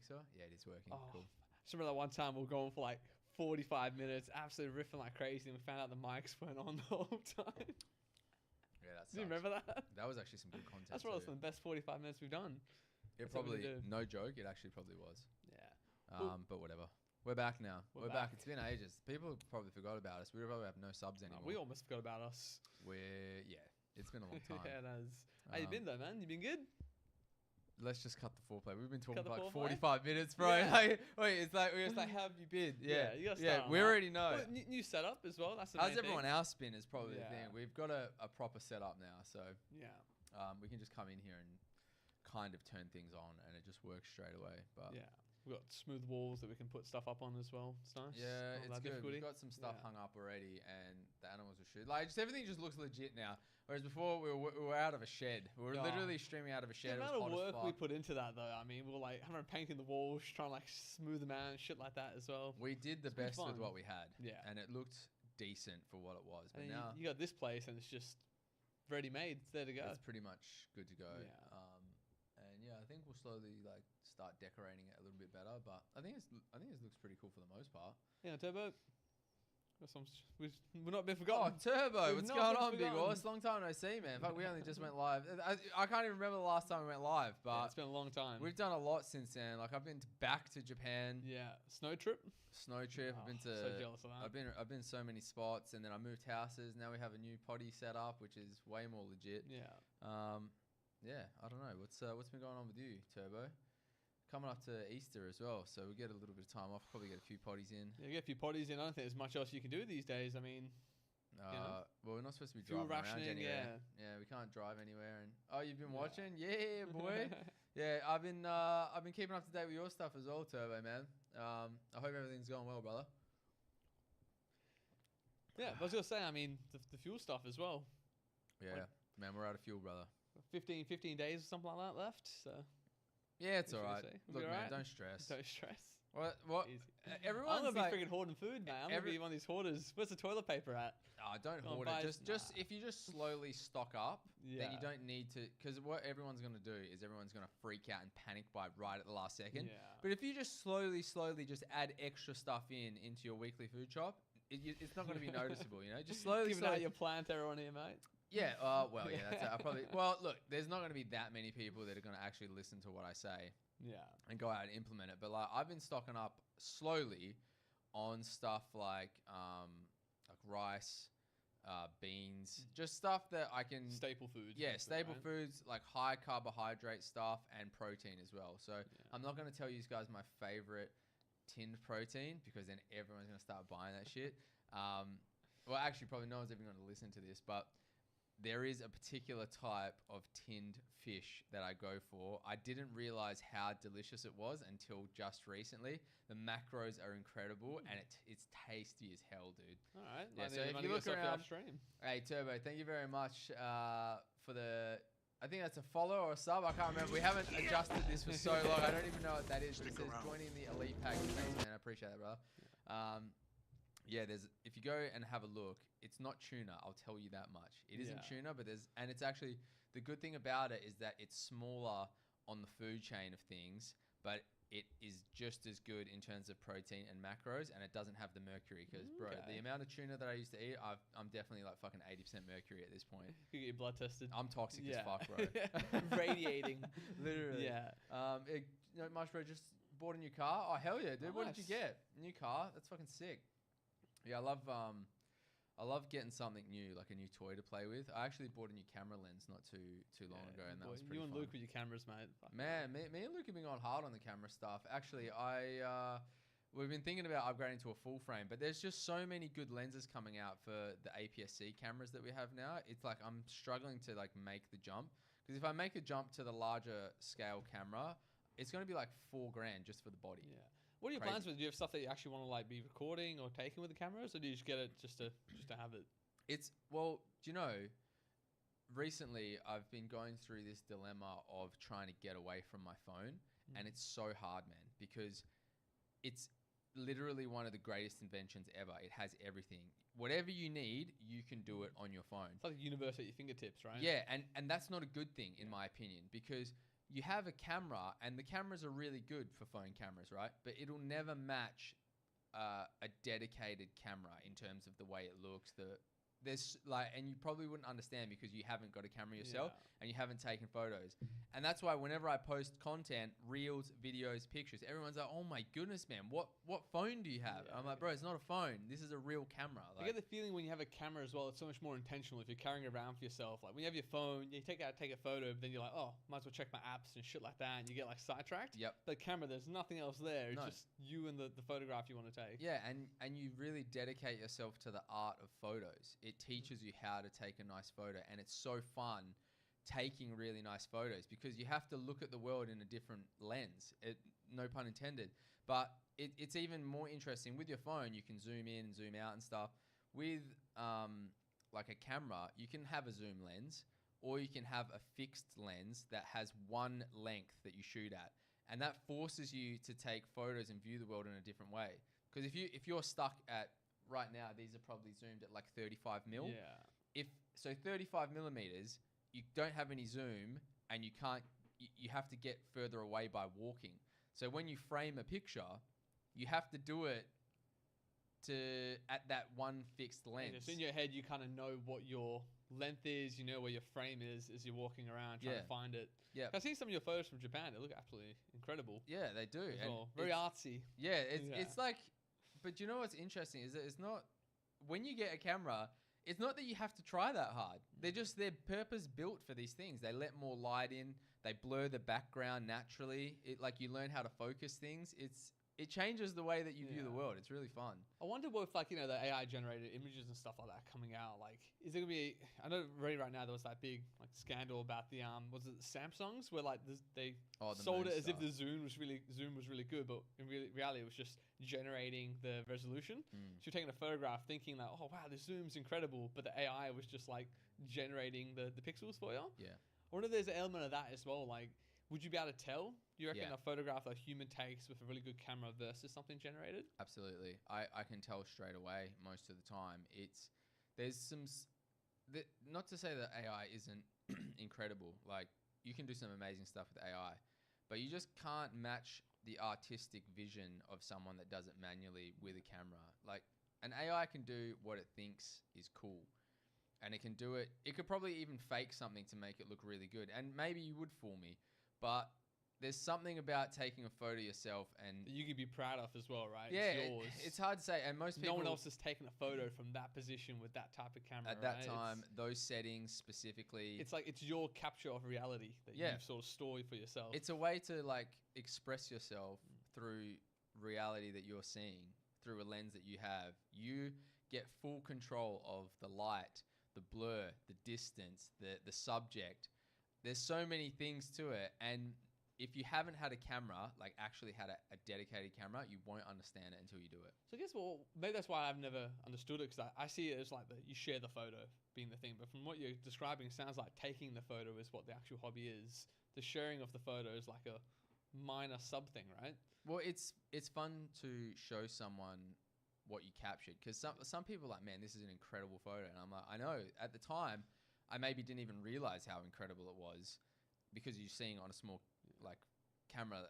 so? Yeah, it is working. Oh, Cool. I just remember that one time we were going for like 45 minutes, absolutely riffing like crazy, and we found out the mics weren't on the whole time. Yeah, that's. Do you remember that? That was actually some good content. That's probably some of the best 45 minutes we've done. It That's what we probably, do. no joke, it actually probably was. Yeah. But whatever. We're back now. We're back. back. It's been ages. People probably forgot about us. We probably have no subs anymore. We almost forgot about us. It's been a long time. Yeah, it has. How you been though, man? You been good? Let's just cut the foreplay. We've been talking Cut for the like foreplay? 45 minutes, bro. Yeah. Like, wait, it's like, how have you been? Yeah, you gotta start on we that. already know. Well, new setup as well. That's the How's main everyone thing. else been is probably the Yeah. thing. We've got a proper setup now, so Yeah. we can just come in here and kind of turn things on, and it just works straight away. But Yeah. We've got smooth walls that we can put stuff up on as well. It's nice. yeah, Not it's that good. difficulty. We've got some stuff Yeah. hung up already, and the animals are shit. Like, just everything just looks legit now. Whereas before, we were out of a shed. We were Oh. literally streaming out of a The shed. It was amount hot of as work we fuck. put into that, though. I mean, we were like having painting the walls, trying to like smooth them out and shit like that as well. We did the It's been best with fun. what we had. Yeah. And it looked decent for what it was. But And now you got this place, and it's just ready made. It's there to go. it's pretty much good to go. Yeah. And yeah, I think we'll slowly like start decorating it a little bit better. But I think it looks pretty cool for the most part. Yeah, Turbo. We've not been Oh, forgotten. Turbo, We've what's not going been on, Big forgotten. Horse? Long time no see, man. In fact, we only just went live. I can't even remember the last time we went live, Yeah, but it's been a long time. we've done a lot since then. Like I've been back to Japan, Yeah, snow trip. snow trip. I've been Oh, to. so jealous of that. I've been so many spots, and then I moved houses. Now we have a new potty set up, which is way more legit. Yeah. Yeah, I don't know. What's been going on with you, Turbo? Coming up to Easter as well, so we get a little bit of time off. Probably get a few potties in. Yeah, you get a few potties in. I don't think there's much else you can do these days. I mean, Well, we're not supposed to be Fuel driving around rationing, anywhere. Yeah, we can't drive anywhere. And you've been Yeah. watching? Yeah, boy. Yeah, I've been keeping up to date with your stuff as well, Turbo, man. I hope everything's going well, brother. yeah. I was gonna say. I mean, the fuel stuff as well. Yeah, Like- man, we're out of fuel, brother. 15 days or something like that left. So Yeah, it's What all should right. we say? We'll Look, be man, alright. don't stress. don't stress. What? Easy. Everyone's I'm gonna like, be freaking hoarding food, man. I'm gonna be one of these hoarders. Where's the toilet paper at? oh, don't Go and hoard buy- it. Just nah. if you just slowly stock up, then Yeah. you don't need to. Because what everyone's gonna do is everyone's gonna freak out and panic buy right at the last second. Yeah. But if you just slowly just add extra stuff into your weekly food shop, it's not gonna be noticeable. You know, just slowly. Giving out your plan to everyone here, mate. Yeah. Well, yeah. That's I probably. Well, look, there's not gonna be that many people that are gonna actually listen to what I say Yeah. and go out and implement it. But like, I've been stocking up slowly on stuff like rice, beans, just stuff that I can. Staple foods. Yeah, basically, staple right? foods like high carbohydrate stuff and protein as well. So I'm not going to tell you guys my favorite tinned protein because then everyone's going to start buying that shit. Well, actually, probably no one's even going to listen to this, but there is a particular type of tinned fish that I go for. I didn't realize how delicious it was until just recently. The macros are incredible and it's tasty as hell, dude. All right. Yeah, I so think if I've you only look got stuff around- upstream. Hey, Turbo, thank you very much for the... I think that's a follow or a sub. I can't remember. We haven't adjusted this for so long. I don't even know what that is. It says joining the elite pack. Thanks, man. I appreciate that, brother. Yeah, if you go and have a look, it's not tuna. I'll tell you that much. It isn't Yeah. tuna, but it's actually, the good thing about it is that it's smaller on the food chain of things, but it is just as good in terms of protein and macros, and it doesn't have the mercury. Because, bro, Okay. the amount of tuna that I used to eat, I'm definitely like fucking 80% mercury at this point. You get your blood tested. I'm toxic as Yeah. fuck, bro. Radiating. Literally. Yeah. Much, bro, just bought a new car. Oh, hell yeah, dude. Oh, What did you nice. get? New car? That's fucking sick. Yeah, I love getting something new, like a new toy to play with. I actually bought a new camera lens not too long ago, and that Boy, was pretty you and fun. Luke with your cameras, mate. Fuck. Man, me and Luke have been going hard on the camera stuff. Actually, we've been thinking about upgrading to a full frame, but there's just so many good lenses coming out for the APS-C cameras that we have now. It's like I'm struggling to like make the jump, because if I make a jump to the larger scale camera, it's going to be like $4,000 just for the body. Yeah. What are your Crazy. plans with? Do you have stuff that you actually want to like be recording or taking with the cameras, or do you just get it just to have it? Well, do you know, recently I've been going through this dilemma of trying to get away from my phone, and it's so hard, man, because it's literally one of the greatest inventions ever. It has everything. Whatever you need, you can do it on your phone. It's like the universe at your fingertips, right? Yeah, and that's not a good thing in my opinion, because you have a camera, and the cameras are really good for phone cameras, right? But it'll never match a dedicated camera in terms of the way it looks. There's like, and you probably wouldn't understand because you haven't got a camera yourself and you haven't taken photos. And that's why whenever I post content, reels, videos, pictures, everyone's like, "Oh my goodness, man, what phone do you have?" Yeah, I'm like, "Bro, it's not a phone. This is a real camera." I get the feeling when you have a camera as well, it's so much more intentional if you're carrying it around for yourself. Like when you have your phone, you take a photo, but then you're like, "Oh, might as well check my apps and shit like that," and you get like sidetracked. Yep. The camera, there's nothing else there. It's No. just you and the photograph you want to take. Yeah, and you really dedicate yourself to the art of photos. It teaches you how to take a nice photo, and it's so fun taking really nice photos because you have to look at the world in a different lens. No pun intended. But it's even more interesting with your phone. You can zoom in and zoom out and stuff. With like a camera, you can have a zoom lens, or you can have a fixed lens that has one length that you shoot at, and that forces you to take photos and view the world in a different way. Because if you're stuck at right now, these are probably zoomed at like 35 mil. Yeah. So 35 millimeters, you don't have any zoom, and you can't. You have to get further away by walking. So when you frame a picture, you have to do it at that one fixed lens. So in your head, you kind of know what your length is. You know where your frame is as you're walking around trying to find it. Yeah. I've seen some of your photos from Japan. They look absolutely incredible. Yeah, they do. As And well. Very artsy. Yeah, it's like, but you know what's interesting is that it's not, when you get a camera, it's not that you have to try that hard. They're purpose built for these things. They let more light in. They blur the background naturally. Like you learn how to focus things. It changes the way that you view the world. It's really fun. I wonder what if, like, the AI generated images and stuff like that coming out. Like, is it gonna be? I know right now there was that big like scandal about the was it the Samsungs where like they sold it as if the zoom was really good, but in reality it was just generating the resolution. So you're taking a photograph thinking that, oh wow, the zoom's incredible, but the AI was just like generating the pixels for you. Yeah. I wonder if there's an element of that as well. Like, would you be able to tell? Do you reckon Yeah. a photograph a human takes with a really good camera versus something generated? Absolutely. I can tell straight away most of the time. There's some, not to say that AI isn't incredible. Like, you can do some amazing stuff with AI, but you just can't match the artistic vision of someone that does it manually with a camera. Like, an AI can do what it thinks is cool, and it can do it. It could probably even fake something to make it look really good, and maybe you would fool me, but there's something about taking a photo yourself and that you could be proud of as well, right? Yeah, it's yours. It's hard to say, and most people. No one else has taken a photo from that position with that type of camera at that time. Those settings specifically. It's like it's your capture of reality that you've sort of stored for yourself. It's a way to like express yourself through reality that you're seeing through a lens that you have. You get full control of the light, the blur, the distance, the subject. There's so many things to it, and if you haven't had a camera, like actually had a dedicated camera, you won't understand it until you do it. So I guess, well, maybe that's why I've never understood it, because I see it as like you share the photo being the thing. But from what you're describing, it sounds like taking the photo is what the actual hobby is. The sharing of the photo is like a minor sub thing, right? Well, it's fun to show someone what you captured, because some people are like, man, this is an incredible photo. And I'm like, I know. At the time, I maybe didn't even realize how incredible it was, because you're seeing it on a small like camera,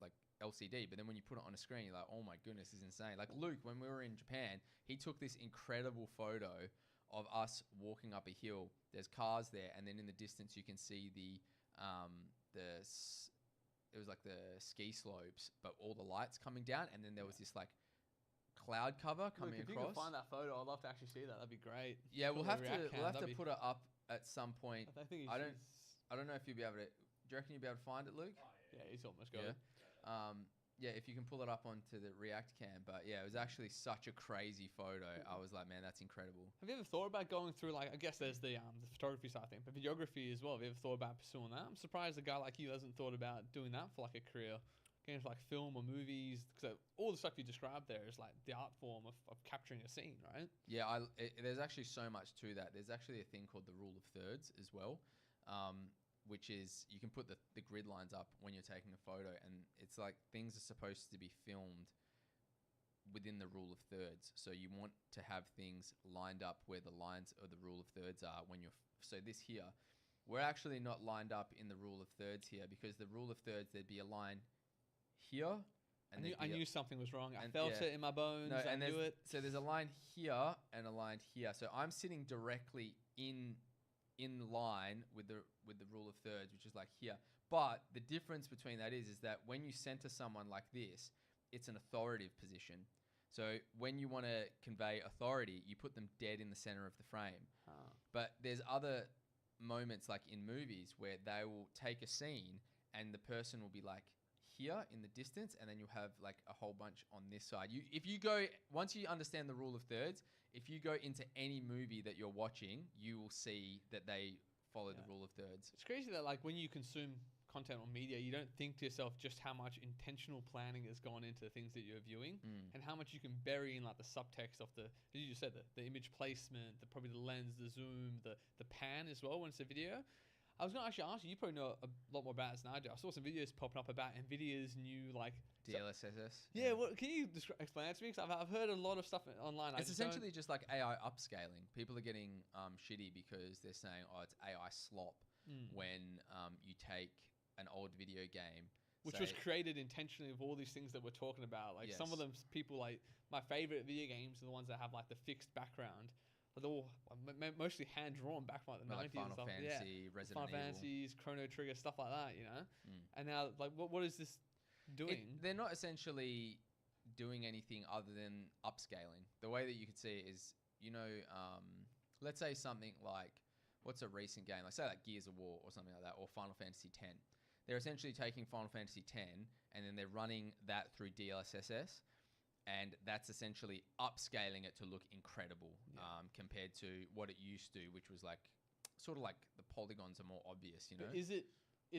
like LCD, but then when you put it on a screen, you're like, oh my goodness, this is insane. Like Luke, when we were in Japan, he took this incredible photo of us walking up a hill. There's cars there, and then in the distance you can see it was like the ski slopes, but all the lights coming down, and then there was this like cloud cover coming Look, if across. If you can find that photo, I'd love to actually see that. That'd be great. Yeah, we'll have to put it up at some point. I don't know if you'll be able to. Do you reckon you'll be able to find it, Luke? Yeah, he's almost got it. Yeah, if you can pull it up onto the React cam. But yeah, it was actually such a crazy photo. I was like, man, that's incredible. Have you ever thought about going through, like, I guess there's the photography side thing, but videography as well? Have you ever thought about pursuing that? I'm surprised a guy like you hasn't thought about doing that for like a career. Getting into like film or movies, because all the stuff you described there is like the art form of capturing a scene, right? Yeah, there's actually so much to that. There's actually a thing called the rule of thirds as well. Which is you can put the grid lines up when you're taking a photo, and it's like things are supposed to be filmed within the rule of thirds. So you want to have things lined up where the lines of the rule of thirds are when you're. So this here, we're actually not lined up in the rule of thirds here, because the rule of thirds, there'd be a line here. And I knew something was wrong. I felt it in my bones. No, I knew it. So there's a line here and a line here. So I'm sitting directly in line with the rule of thirds, which is like here. But the difference between that is that when you center someone like this, it's an authoritative position. So when you want to convey authority, you put them dead in the center of the frame. But there's other moments, like in movies, where they will take a scene and the person will be like here in the distance, and then you'll have like a whole bunch on this side. Once you understand the rule of thirds, if you go into any movie that you're watching, you will see that they follow the rule of thirds. It's crazy that like when you consume content or media, you don't think to yourself just how much intentional planning has gone into the things that you're viewing, and how much you can bury in like the subtext of as you just said, the image placement, probably the lens, the zoom, the pan as well when it's a video. I was going to actually ask you probably know a lot more about it than I do. I saw some videos popping up about NVIDIA's new like DLSS. Yeah, what can you explain that to me? Because I've heard a lot of stuff online. It's essentially just like AI upscaling. People are getting shitty because they're saying, oh, it's AI slop when you take an old video game. Which was created intentionally of all these things that we're talking about. Like some of them, people like, my favorite video games are the ones that have like the fixed background. They're all mostly hand-drawn back from like the 90s Final and stuff. Fantasy, Resident Final Evil. Fantasies, Chrono Trigger, stuff like that, you know? And now, like, what is this doing? They're not essentially doing anything other than upscaling. The way that you could see it is, let's say something like, what's a recent game? Like, say like Gears of War or something like that, or Final Fantasy X. They're essentially taking Final Fantasy X and then they're running that through DLSS. And that's essentially upscaling it to look incredible compared to what it used to, which was like sort of like the polygons are more obvious, you know? But is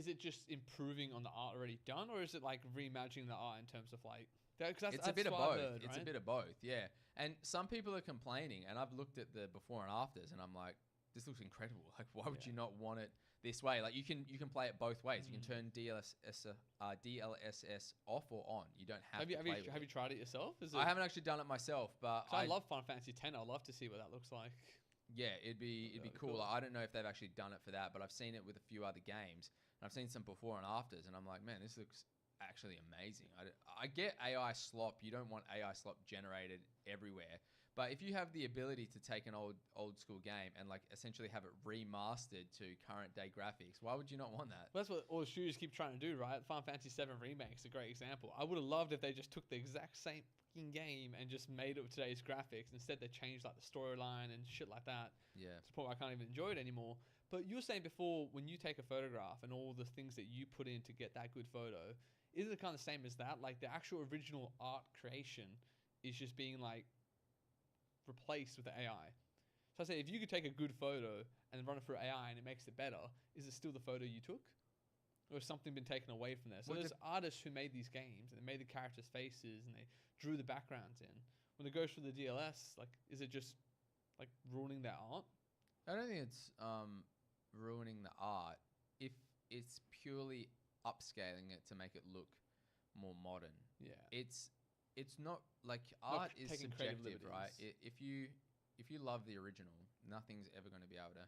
it just improving on the art already done, or is it like reimagining the art in terms of like? It's a bit of both. It's a bit of both, yeah. And some people are complaining, and I've looked at the before and afters, and I'm like, this looks incredible. Like, why would you not want it this way? Like, you can play it both ways. You can turn DLSS off or on. You don't have to play with it. Have you tried it yourself? I haven't actually done it myself, but I love Final Fantasy X. I'd love to see what that looks like. Yeah, it'd be cool. Like, I don't know if they've actually done it for that, but I've seen it with a few other games, and I've seen some before and afters, and I'm like, man, this looks actually amazing. I get AI slop. You don't want AI slop generated everywhere. But if you have the ability to take an old school game and like essentially have it remastered to current day graphics, why would you not want that? Well, that's what all the studios keep trying to do, right? Final Fantasy VII Remake is a great example. I would have loved if they just took the exact same fucking game and just made it with today's graphics. Instead, they changed like the storyline and shit like that. Yeah. To the point where I can't even enjoy it anymore. But you were saying before, when you take a photograph and all the things that you put in to get that good photo, is it kind of the same as that? Like the actual original art creation is just being like replaced with the AI. So I say, if you could take a good photo and run it through AI and it makes it better, is it still the photo you took? Or has something been taken away from there? So there's artists who made these games and they made the characters' faces and they drew the backgrounds in. When it goes through the DLS, like, is it just like ruining their art? I don't think it's ruining the art if it's purely upscaling it to make it look more modern. Yeah. It's not like art is subjective, right? If you love the original, nothing's ever going to be able to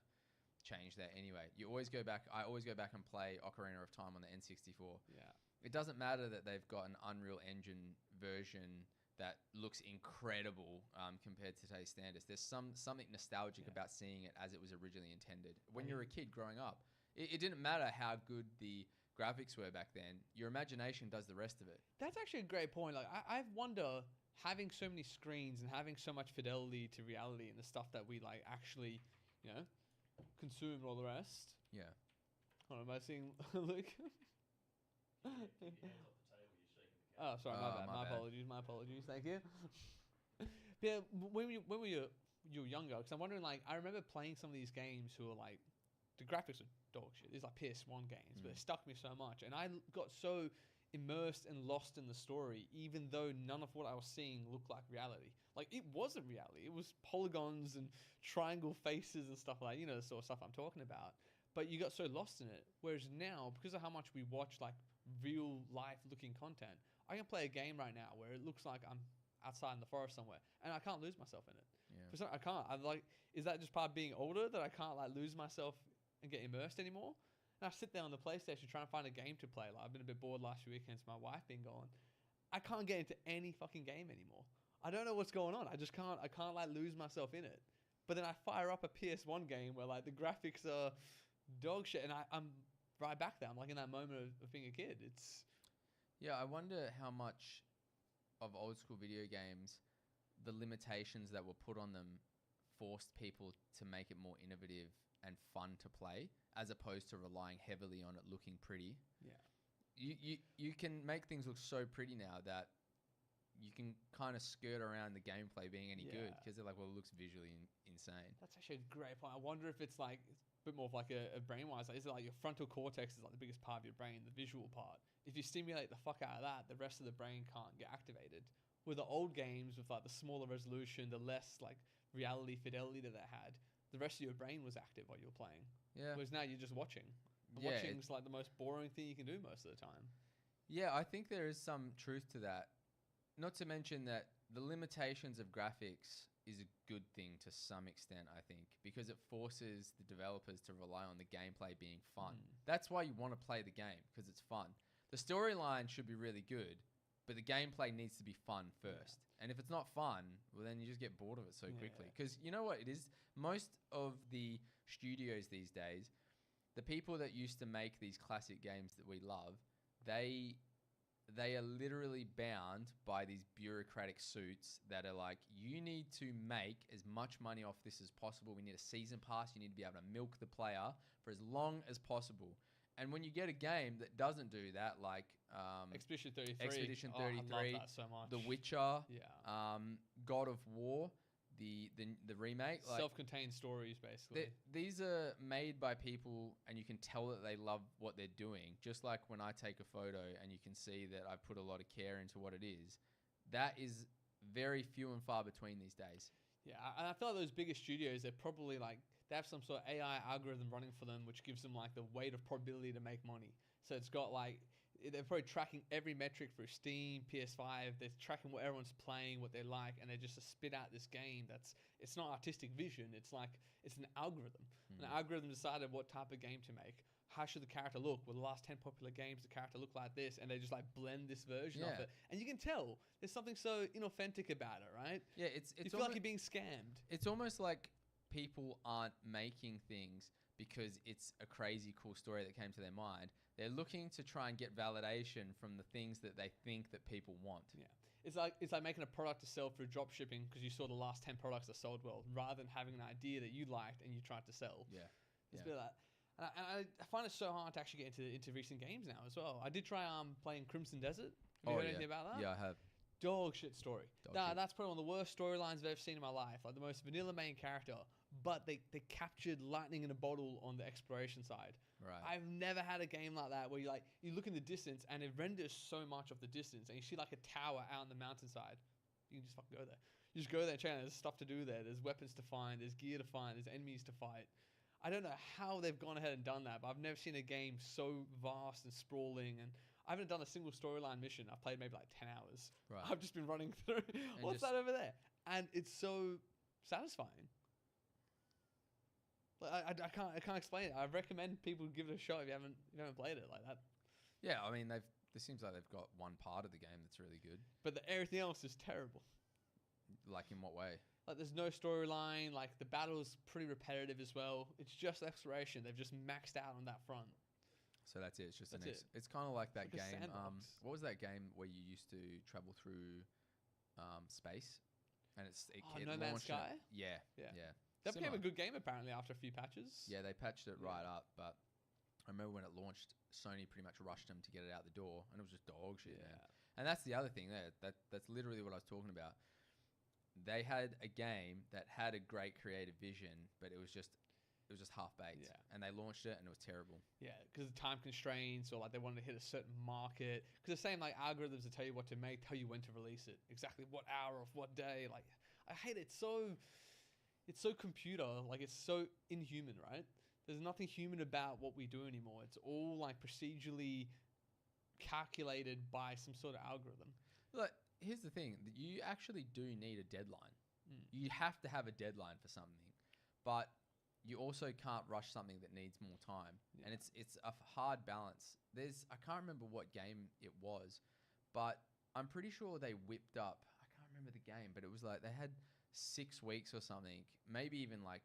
change that anyway. I always go back and play Ocarina of Time on the N64. Yeah. It doesn't matter that they've got an Unreal Engine version that looks incredible compared to today's standards. There's something nostalgic about seeing it as it was originally intended. When you're a kid growing up, it didn't matter how good the graphics were back then. Your imagination does the rest of it. That's actually a great point. Like I wonder, having so many screens and having so much fidelity to reality and the stuff that we like actually, consume and all the rest. Yeah. What am I seeing, Luke? Oh, sorry, my bad. My apologies. Thank you. Yeah, when you were younger, because I'm wondering, like, I remember playing some of these games who were like, the graphics are dog shit. These like PS1 games, but it stuck me so much, and I got so immersed and lost in the story, even though none of what I was seeing looked like reality. Like, it wasn't reality. It was polygons and triangle faces and stuff like that, the sort of stuff I'm talking about. But you got so lost in it. Whereas now, because of how much we watch like real life looking content, I can play a game right now where it looks like I'm outside in the forest somewhere, and I can't lose myself in it. Yeah. For some, I can't. I'm like, is that just part of being older that I can't like lose myself and get immersed anymore. And I sit there on the PlayStation trying to find a game to play. Like, I've been a bit bored last few weekends. My wife been gone. I can't get into any fucking game anymore. I don't know what's going on. I just can't. I can't like lose myself in it. But then I fire up a PS1 game where like the graphics are dog shit, and I'm right back there. I'm like in that moment of being a kid. It's I wonder how much of old school video games, the limitations that were put on them forced people to make it more innovative and fun to play, as opposed to relying heavily on it looking pretty. Yeah. You can make things look so pretty now that you can kind of skirt around the gameplay being any good, because they're like, well, it looks visually insane. That's actually a great point. I wonder if it's like a bit more of like a brain-wise. Like, is it like your frontal cortex is like the biggest part of your brain, the visual part? If you stimulate the fuck out of that, the rest of the brain can't get activated. With the old games, with like the smaller resolution, the less like reality fidelity that they had, the rest of your brain was active while you were playing. Yeah. Whereas now you're just watching. And watching's like the most boring thing you can do most of the time. Yeah, I think there is some truth to that. Not to mention that the limitations of graphics is a good thing to some extent, I think, because it forces the developers to rely on the gameplay being fun. That's why you want to play the game, because it's fun. The storyline should be really good, but the gameplay needs to be fun first. Yeah. And if it's not fun, well, then you just get bored of it so quickly. Because you know what it is? Most of the studios these days, the people that used to make these classic games that we love, they are literally bound by these bureaucratic suits that are like, you need to make as much money off this as possible. We need a season pass. You need to be able to milk the player for as long as possible. And when you get a game that doesn't do that, like Expedition 33, I love that so much. The Witcher, God of War, the remake, like, self-contained stories, basically. These are made by people, and you can tell that they love what they're doing. Just like when I take a photo and you can see that I put a lot of care into what it is. That is very few and far between these days. Yeah, and I feel like those bigger studios, they're probably like, they have some sort of AI algorithm running for them, which gives them like the weight of probability to make money. So it's got like, they're probably tracking every metric through Steam, PS5. They're tracking what everyone's playing, what they like, and they just spit out this game it's not artistic vision. It's like, it's an algorithm. An algorithm decided what type of game to make. How should the character look? Well, the last 10 popular games, the character look like this, and they just like blend this version of it. And you can tell there's something so inauthentic about it, right? Yeah, it's you feel like you're being scammed. It's almost like people aren't making things because it's a crazy cool story that came to their mind. They're looking to try and get validation from the things that they think that people want. Yeah. It's like making a product to sell through drop shipping because you saw the last 10 products that sold well, rather than having an idea that you liked and you tried to sell. Yeah. It's a bit of that. And I find it so hard to actually get into recent games now as well. I did try playing Crimson Desert. Have you heard anything about that? Yeah, I have. Dog shit story. That's probably one of the worst storylines I've ever seen in my life. Like the most vanilla main character, but they captured lightning in a bottle on the exploration side. Right. I've never had a game like that where you look in the distance and it renders so much of the distance, and you see like a tower out on the mountainside. You can just fucking go there. You just go there, and there's stuff to do there. There's weapons to find. There's gear to find. There's enemies to fight. I don't know how they've gone ahead and done that, but I've never seen a game so vast and sprawling, and I haven't done a single storyline mission. I've played maybe like 10 hours. Right. I've just been running through. What's that over there? And it's so satisfying. Like, I can't explain it. I recommend people give it a shot if you haven't played it like that. Yeah, I mean, it seems like they've got one part of the game that's really good. But everything else is terrible. Like in what way? Like there's no storyline. Like the battle's pretty repetitive as well. It's just exploration. They've just maxed out on that front. So that's it. It's just it's kind of like that like game. What was that game where you used to travel through space? And No Man's Sky? Yeah. That became a good game apparently after a few patches. Yeah, they patched it right up, but I remember when it launched, Sony pretty much rushed them to get it out the door, and it was just dog shit, man. And that's the other thing there. That's literally what I was talking about. They had a game that had a great creative vision, but it was just half-baked. Yeah. And they launched it, and it was terrible. Yeah, because of time constraints, or like they wanted to hit a certain market. Because the same like algorithms that tell you what to make, tell you when to release it, exactly what hour of what day. Like, I hate it. It's so computer, like it's so inhuman, right? There's nothing human about what we do anymore. It's all like procedurally calculated by some sort of algorithm. Look, here's the thing. You actually do need a deadline. You have to have a deadline for something. But you also can't rush something that needs more time. Yeah. And it's a hard balance. I can't remember what game it was, but I'm pretty sure they whipped up, I can't remember the game, but it was like they had 6 weeks or something, maybe even like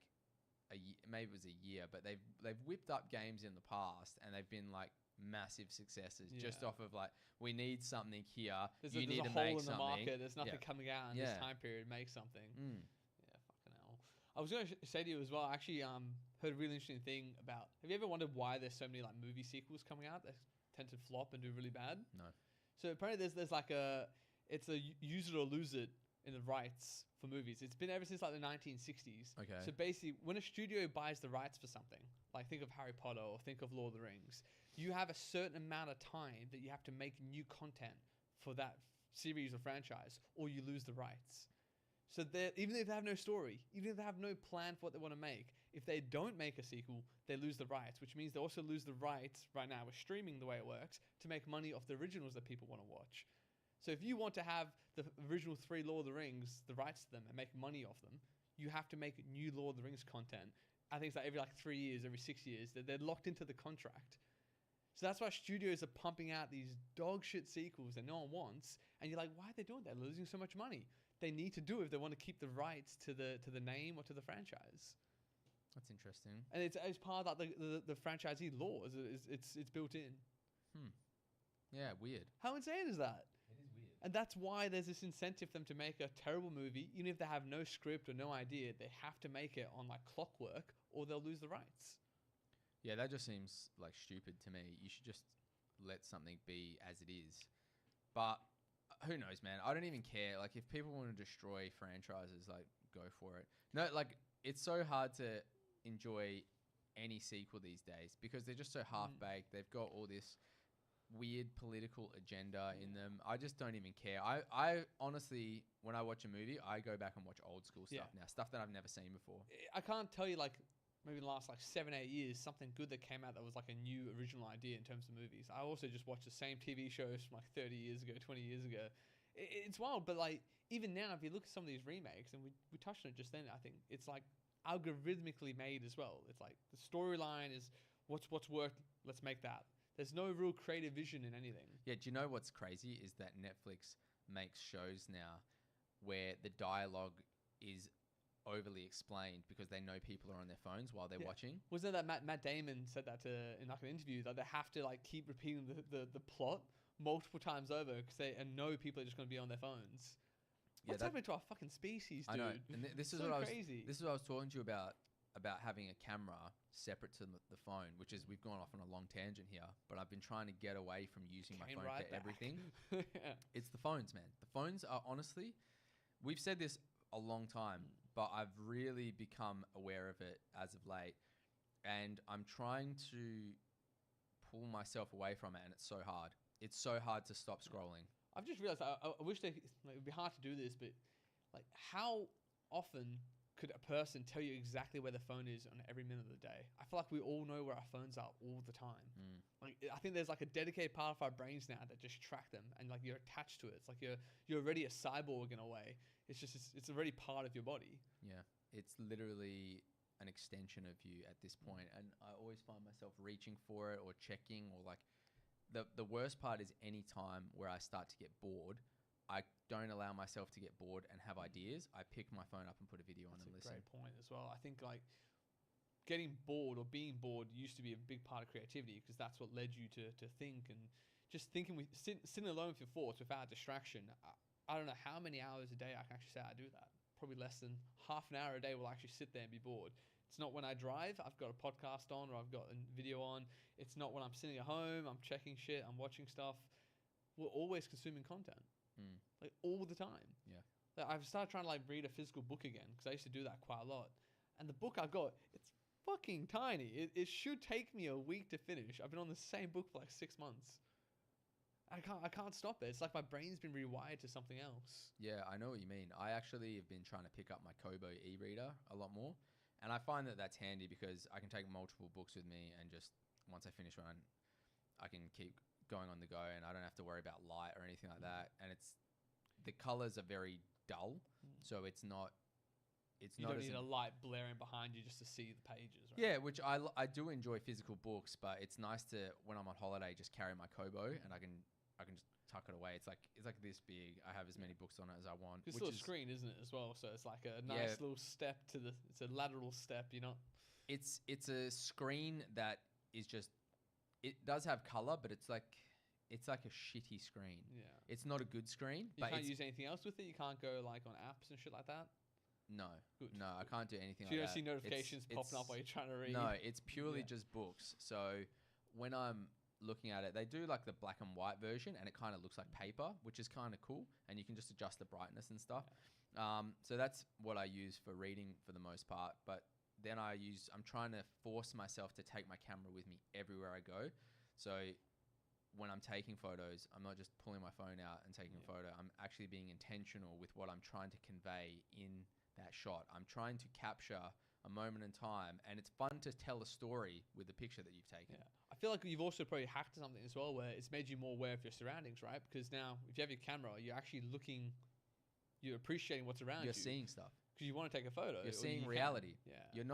maybe it was a year, but they've whipped up games in the past and they've been like massive successes just off of like, we need something here. There's you a need to hole make in the something. market. There's nothing coming out in this time period. Make something. Yeah, fucking hell. I was going to say to you as well, I actually heard a really interesting thing about, have you ever wondered why there's so many like movie sequels coming out that tend to flop and do really bad? No. So apparently there's like it's a use it or lose it in the rights for movies. It's been ever since like the 1960s. Okay. So basically, when a studio buys the rights for something, like think of Harry Potter or think of Lord of the Rings, you have a certain amount of time that you have to make new content for that series or franchise, or you lose the rights. So even if they have no story, even if they have no plan for what they want to make, if they don't make a sequel, they lose the rights, which means they also lose the rights right now with streaming the way it works to make money off the originals that people want to watch. So if you want to have the original 3 Lord of the Rings, the rights to them, and make money off them, you have to make new Lord of the Rings content. I think it's like every like 3 years, every 6 years, that they're locked into the contract. So that's why studios are pumping out these dog shit sequels that no one wants. And you're like, why are they doing that? They're losing so much money. They need to do it if they want to keep the rights to the name or to the franchise. That's interesting. And it's part of like the franchisee laws. It's built in. Yeah, weird. How insane is that? It is weird. And that's why there's this incentive for them to make a terrible movie, even if they have no script or no idea. They have to make it on like clockwork, or they'll lose the rights. Yeah, that just seems like stupid to me. You should just let something be as it is. But who knows, man? I don't even care. Like, if people want to destroy franchises, like, go for it. No, like, it's so hard to enjoy any sequel these days because they're just so half-baked. They've got all this weird political agenda in them. I just don't even care. I honestly, when I watch a movie, I go back and watch old school stuff now. Stuff that I've never seen before. I can't tell you, like, maybe in the last, like, 7-8 years, something good that came out that was, like, a new original idea in terms of movies. I also just watched the same TV shows from, like, 30 years ago, 20 years ago. It's wild, but, like, even now, if you look at some of these remakes, and we touched on it just then, I think, it's, like, algorithmically made as well. It's, like, the storyline is what's worked, let's make that. There's no real creative vision in anything. Yeah, do you know what's crazy is that Netflix makes shows now where the dialogue is overly explained because they know people are on their phones while they're watching. Wasn't it that Matt Damon said that in like an interview, that they have to like keep repeating the plot multiple times over because they know people are just going to be on their phones. What's happening to our fucking species, dude? I know. And this is so what crazy. This is what I was talking to you about having a camera separate to the phone, which is, we've gone off on a long tangent here, but I've been trying to get away from using my phone for everything. It's the phones, man. The phones are honestly, we've said this a long time, but I've really become aware of it as of late, and I'm trying to pull myself away from it, and it's so hard. It's so hard to stop scrolling. I've just realized I wish it would be hard to do this, but like, how often could a person tell you exactly where the phone is on every minute of the day? I feel like we all know where our phones are all the time. Like, I think there's like a dedicated part of our brains now that just track them, and like you're attached to it. It's like you're already a cyborg in a way. It's already part of your body. Yeah, it's literally an extension of you at this point, and I always find myself reaching for it or checking, or like the worst part is any time where I start to get bored. I don't allow myself to get bored and have ideas. I pick my phone up and put a video on and listen. That's a great point as well. I think like getting bored or being bored used to be a big part of creativity because that's what led you to think, and just thinking sitting alone with your thoughts without distraction. I don't know how many hours a day I can actually say I do that. Probably less than half an hour a day will actually sit there and be bored. It's not when I drive, I've got a podcast on or I've got a video on. It's not when I'm sitting at home, I'm checking shit, I'm watching stuff. We're always consuming content. Like, all the time. Yeah. Like, I've started trying to like read a physical book again because I used to do that quite a lot. And the book I got, it's fucking tiny. It should take me a week to finish. I've been on the same book for like 6 months. I can't stop it. It's like my brain's been rewired to something else. Yeah, I know what you mean. I actually have been trying to pick up my Kobo e-reader a lot more. And I find that that's handy because I can take multiple books with me, and just once I finish one, I can keep going on the go, and I don't have to worry about light or anything like that. And the colors are very dull, so it's not it's you not don't as need a light blaring behind you just to see the pages, right? yeah, which I do enjoy physical books, but it's nice to, when I'm on holiday, just carry my Kobo and I can just tuck it away. It's like this big. I have as many books on it as I want. It's still a screen, isn't it, as well? So it's like a nice little step it's a lateral step, you know? It's a screen that is just, it does have color, but it's like a shitty screen. Yeah. It's not a good screen. You can't use anything else with it? You can't go like on apps and shit like that? No. Good. No, I can't do anything so like that. you don't see notifications popping up while you're trying to read? No, it's purely just books. So when I'm looking at it, they do like the black and white version, and it kind of looks like paper, which is kind of cool, and you can just adjust the brightness and stuff. So that's what I use for reading for the most part. But then I'm trying to force myself to take my camera with me everywhere I go. So when I'm taking photos, I'm not just pulling my phone out and taking a photo. I'm actually being intentional with what I'm trying to convey in that shot. I'm trying to capture a moment in time, and it's fun to tell a story with the picture that you've taken. Yeah. I feel like you've also probably hacked something as well where it's made you more aware of your surroundings, right? Because now if you have your camera, you're actually you're appreciating what's around you. You're seeing stuff. Because you want to take a photo. You're seeing reality. Yeah. You're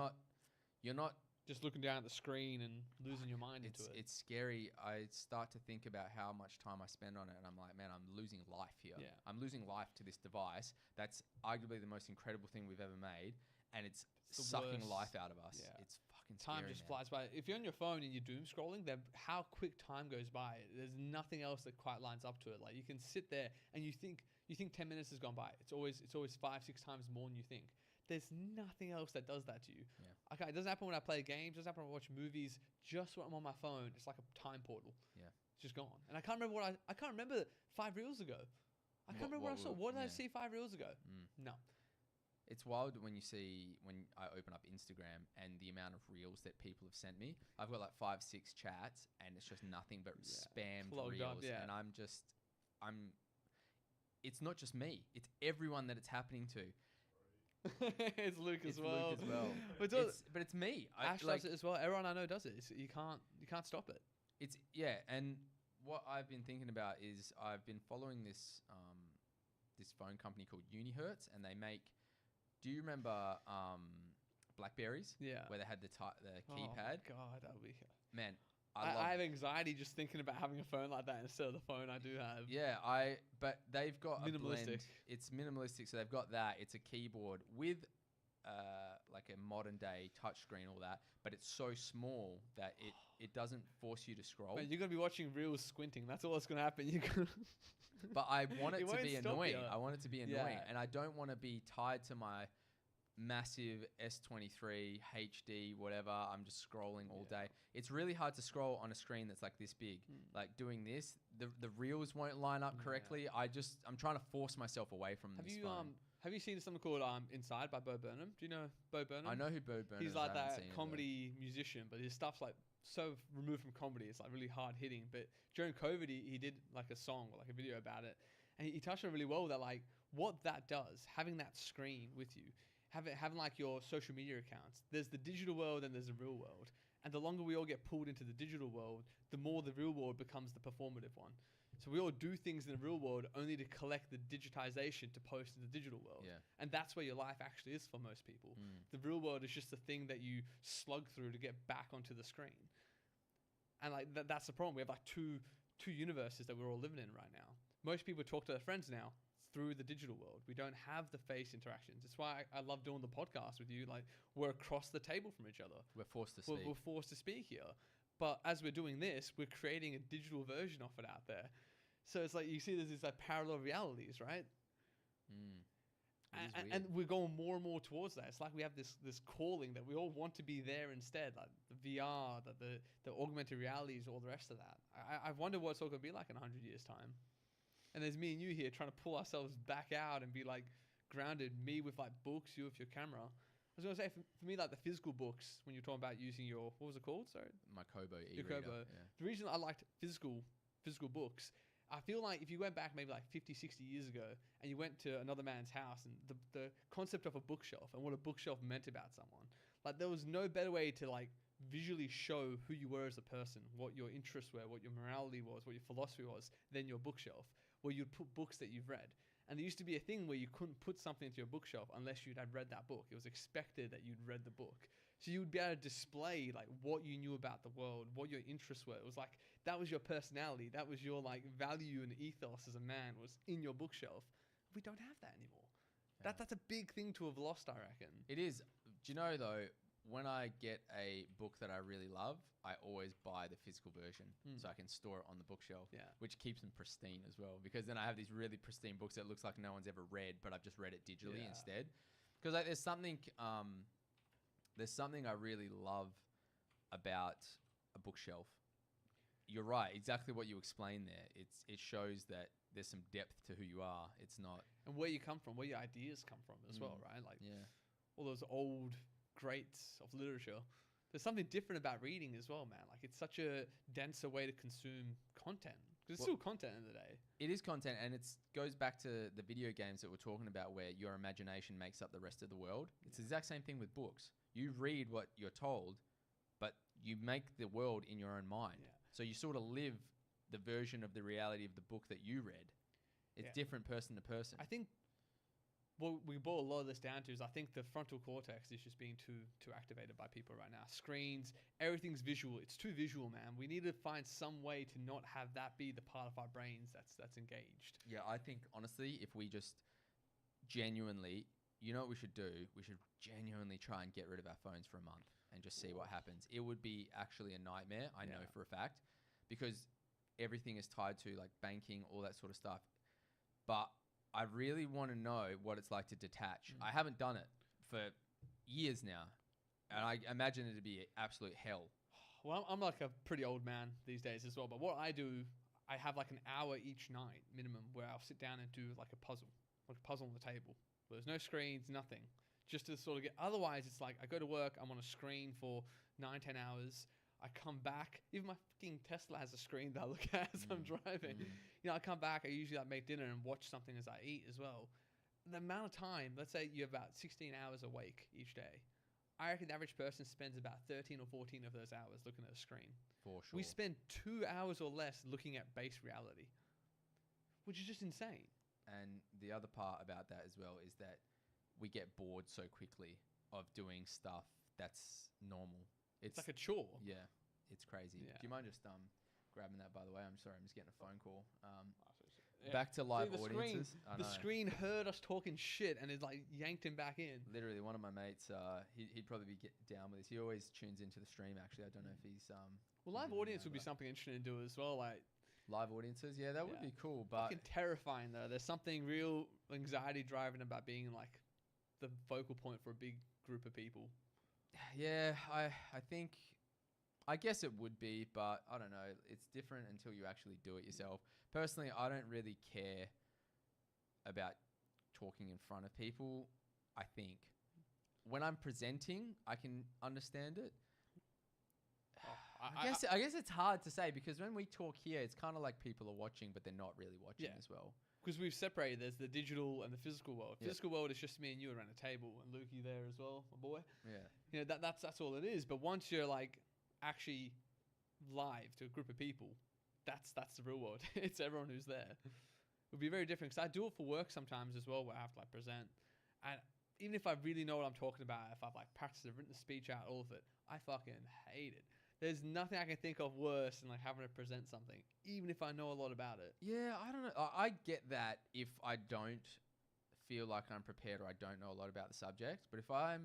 not just looking down at the screen and losing your mind into it. It's scary. I start to think about how much time I spend on it, and I'm like, man, I'm losing life here. Yeah. I'm losing life to this device that's arguably the most incredible thing we've ever made, and it's sucking life out of us. Yeah. It's fucking scary. Time just flies by. If you're on your phone and you're doom scrolling, then how quick time goes by. There's nothing else that quite lines up to it. Like you can sit there and you think 10 minutes has gone by. It's always 5-6 times more than you think. There's nothing else that does that to you. Yeah. Okay, it doesn't happen when I play games. It doesn't happen when I watch movies. Just when I'm on my phone, it's like a time portal. Yeah, it's just gone. And I can't remember I can't remember 5 reels ago. I can't remember what I saw. What did I see 5 reels ago? No. It's wild when I open up Instagram and the amount of reels that people have sent me. I've got like 5-6 chats, and it's just nothing but spammed reels. And it's not just me. It's everyone that it's happening to. It's Luke as well. But it's me. Ash does it as well. Everyone I know does it. You can't stop it. And what I've been thinking about is I've been following this phone company called Unihertz, and they make. Do you remember Blackberries? Yeah. Where they had the keypad. Oh God, that would be. Man, I have anxiety just thinking about having a phone like that instead of the phone I do have. Yeah, but they've got minimalistic. A blend. It's minimalistic, so they've got that. It's a keyboard with like a modern day touchscreen, all that, but it's so small that it doesn't force you to scroll. But you're gonna be watching reels squinting. That's all that's gonna happen. You're gonna. But I want it to be annoying. I want it to be annoying, and I don't want to be tied to my massive S23 HD whatever. I'm just scrolling all day. It's really hard to scroll on a screen that's like this big. Like doing this, the reels won't line up correctly. I'm trying to force myself away from this phone. Have you seen something called Inside by Bo Burnham? Do you know Bo Burnham? I know who Bo Burnham is. He's like that comedy musician, but his stuff's like so removed from comedy. It's like really hard hitting. But during COVID, he did like a song or like a video about it, and he touched on it really well that like what that does, having that screen with you, having like your social media accounts. There's the digital world and there's the real world, and the longer we all get pulled into the digital world, the more the real world becomes the performative one. So we all do things in the real world only to collect the digitization to post in the digital world. Yeah. And that's where your life actually is for most people. The real world is just the thing that you slug through to get back onto the screen. And like that's the problem. We have like two universes that we're all living in right now. Most people talk to their friends now through the digital world. We don't have the face interactions. That's why I love doing the podcast with you. Like we're across the table from each other. We're forced to speak. We're forced to speak here. But as we're doing this, we're creating a digital version of it out there. So it's like you see there's these like parallel realities, right? And we're going more and more towards that. It's like we have this calling that we all want to be there instead, like the VR, the augmented realities, all the rest of that. I wonder what it's all going to be like in 100 years' time. And there's me and you here trying to pull ourselves back out and be like grounded, me with like books, you with your camera. I was going to say, for me, like the physical books, when you're talking about using your, what was it called? Sorry? My Kobo e-reader. Your Kobo. Yeah. The reason I liked physical books, I feel like if you went back maybe like 50, 60 years ago and you went to another man's house and the concept of a bookshelf and what a bookshelf meant about someone, like there was no better way to like visually show who you were as a person, what your interests were, what your morality was, what your philosophy was, than your bookshelf, where you'd put books that you've read. And there used to be a thing where you couldn't put something into your bookshelf unless you'd had read that book. It was expected that you'd read the book. So you would be able to display like what you knew about the world, what your interests were. It was like that was your personality. That was your like value and ethos as a man was in your bookshelf. We don't have that anymore. Yeah. That's a big thing to have lost, I reckon. It is. Do you know though, when I get a book that I really love, I always buy the physical version so I can store it on the bookshelf, which keeps them pristine as well. Because then I have these really pristine books that looks like no one's ever read, but I've just read it digitally instead. Because like, there's something I really love about a bookshelf. You're right, exactly what you explained there. It shows that there's some depth to who you are. It's not... And where you come from, where your ideas come from as well, right? Like all those old greats of literature. There's something different about reading as well, man. Like it's such a denser way to consume content. Because it's still content in the day. It is content, and it goes back to the video games that we're talking about where your imagination makes up the rest of the world. It's the exact same thing with books. You read what you're told, but you make the world in your own mind. Yeah. So you sort of live the version of the reality of the book that you read. It's different person to person. I think what we boil a lot of this down to is I think the frontal cortex is just being too activated by people right now. Screens, everything's visual. It's too visual, man. We need to find some way to not have that be the part of our brains that's engaged. Yeah, I think, honestly, if we just genuinely... You know what we should do? We should genuinely try and get rid of our phones for a month and just see what happens. It would be actually a nightmare, I know for a fact, because everything is tied to like banking, all that sort of stuff. But I really want to know what it's like to detach. I haven't done it for years now, and I imagine it to be absolute hell. Well, I'm like a pretty old man these days as well, but what I do, I have like an hour each night minimum where I'll sit down and do like a puzzle on the table. There's no screens, nothing. Just to sort of get... Otherwise, it's like I go to work, I'm on a screen for 9-10 hours. I come back. Even my fucking Tesla has a screen that I look at as I'm driving. You know, I come back, I usually like make dinner and watch something as I eat as well. The amount of time, let's say you're about 16 hours awake each day. I reckon the average person spends about 13 or 14 of those hours looking at a screen. For sure. We spend 2 hours or less looking at base reality, which is just insane. And the other part about that as well is that we get bored so quickly of doing stuff that's normal. It's like a chore. Yeah, it's crazy. Yeah. Do you mind just grabbing that, by the way? I'm sorry, I'm just getting a phone call. Back to live audiences. The screen heard us talking shit and it like yanked him back in. Literally, one of my mates, he'd probably be down with this. He always tunes into the stream, actually. I don't know if he's... Well, live audience would be something interesting to do as well, like... Live audiences, yeah, that would be cool, but... Fucking terrifying, though. There's something real anxiety-driving about being, like, the focal point for a big group of people. Yeah, I think... I guess it would be, but I don't know. It's different until you actually do it yourself. Personally, I don't really care about talking in front of people, I think. When I'm presenting, I can understand it. I guess it's hard to say because when we talk here, it's kind of like people are watching, but they're not really watching as well. Because we've separated. There's the digital and the physical world. Physical world is just me and you around a table, and Lukey there as well, my boy. Yeah. You know that's all it is. But once you're like actually live to a group of people, that's the real world. It's everyone who's there. It would be very different because I do it for work sometimes as well, where I have to like present, and even if I really know what I'm talking about, if I've like practiced it, written the speech out, all of it, I fucking hate it. There's nothing I can think of worse than like having to present something, even if I know a lot about it. Yeah, I don't know. I get that if I don't feel like I'm prepared or I don't know a lot about the subject. But if I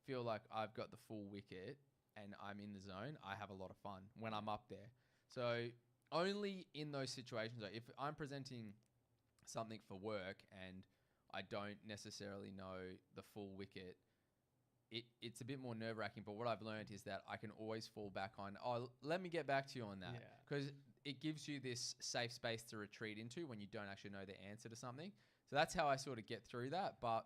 feel like I've got the full wicket and I'm in the zone, I have a lot of fun when I'm up there. So only in those situations, like if I'm presenting something for work and I don't necessarily know the full wicket, it's a bit more nerve-wracking, but what I've learned is that I can always fall back on, let me get back to you on that. Because it gives you this safe space to retreat into when you don't actually know the answer to something. So that's how I sort of get through that. But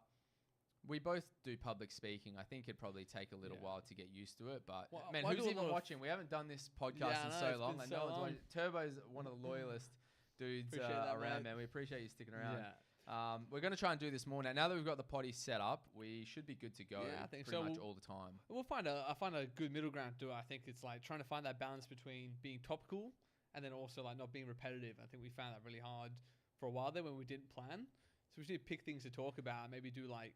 we both do public speaking. I think it'd probably take a little while to get used to it. But, man, who's even watching? We haven't done this podcast in so long. Like, no one's watching. Turbo's one of the loyalist dudes around, man. We appreciate you sticking around. Yeah. We're going to try and do this more now that we've got the potty set up. We should be good to go. Yeah, I think pretty so. Much all the time. We'll find a good middle ground to it. I think it's like trying to find that balance between being topical and then also like not being repetitive. I think we found that really hard for a while there when we didn't plan. So So we should pick things to talk about. Maybe do like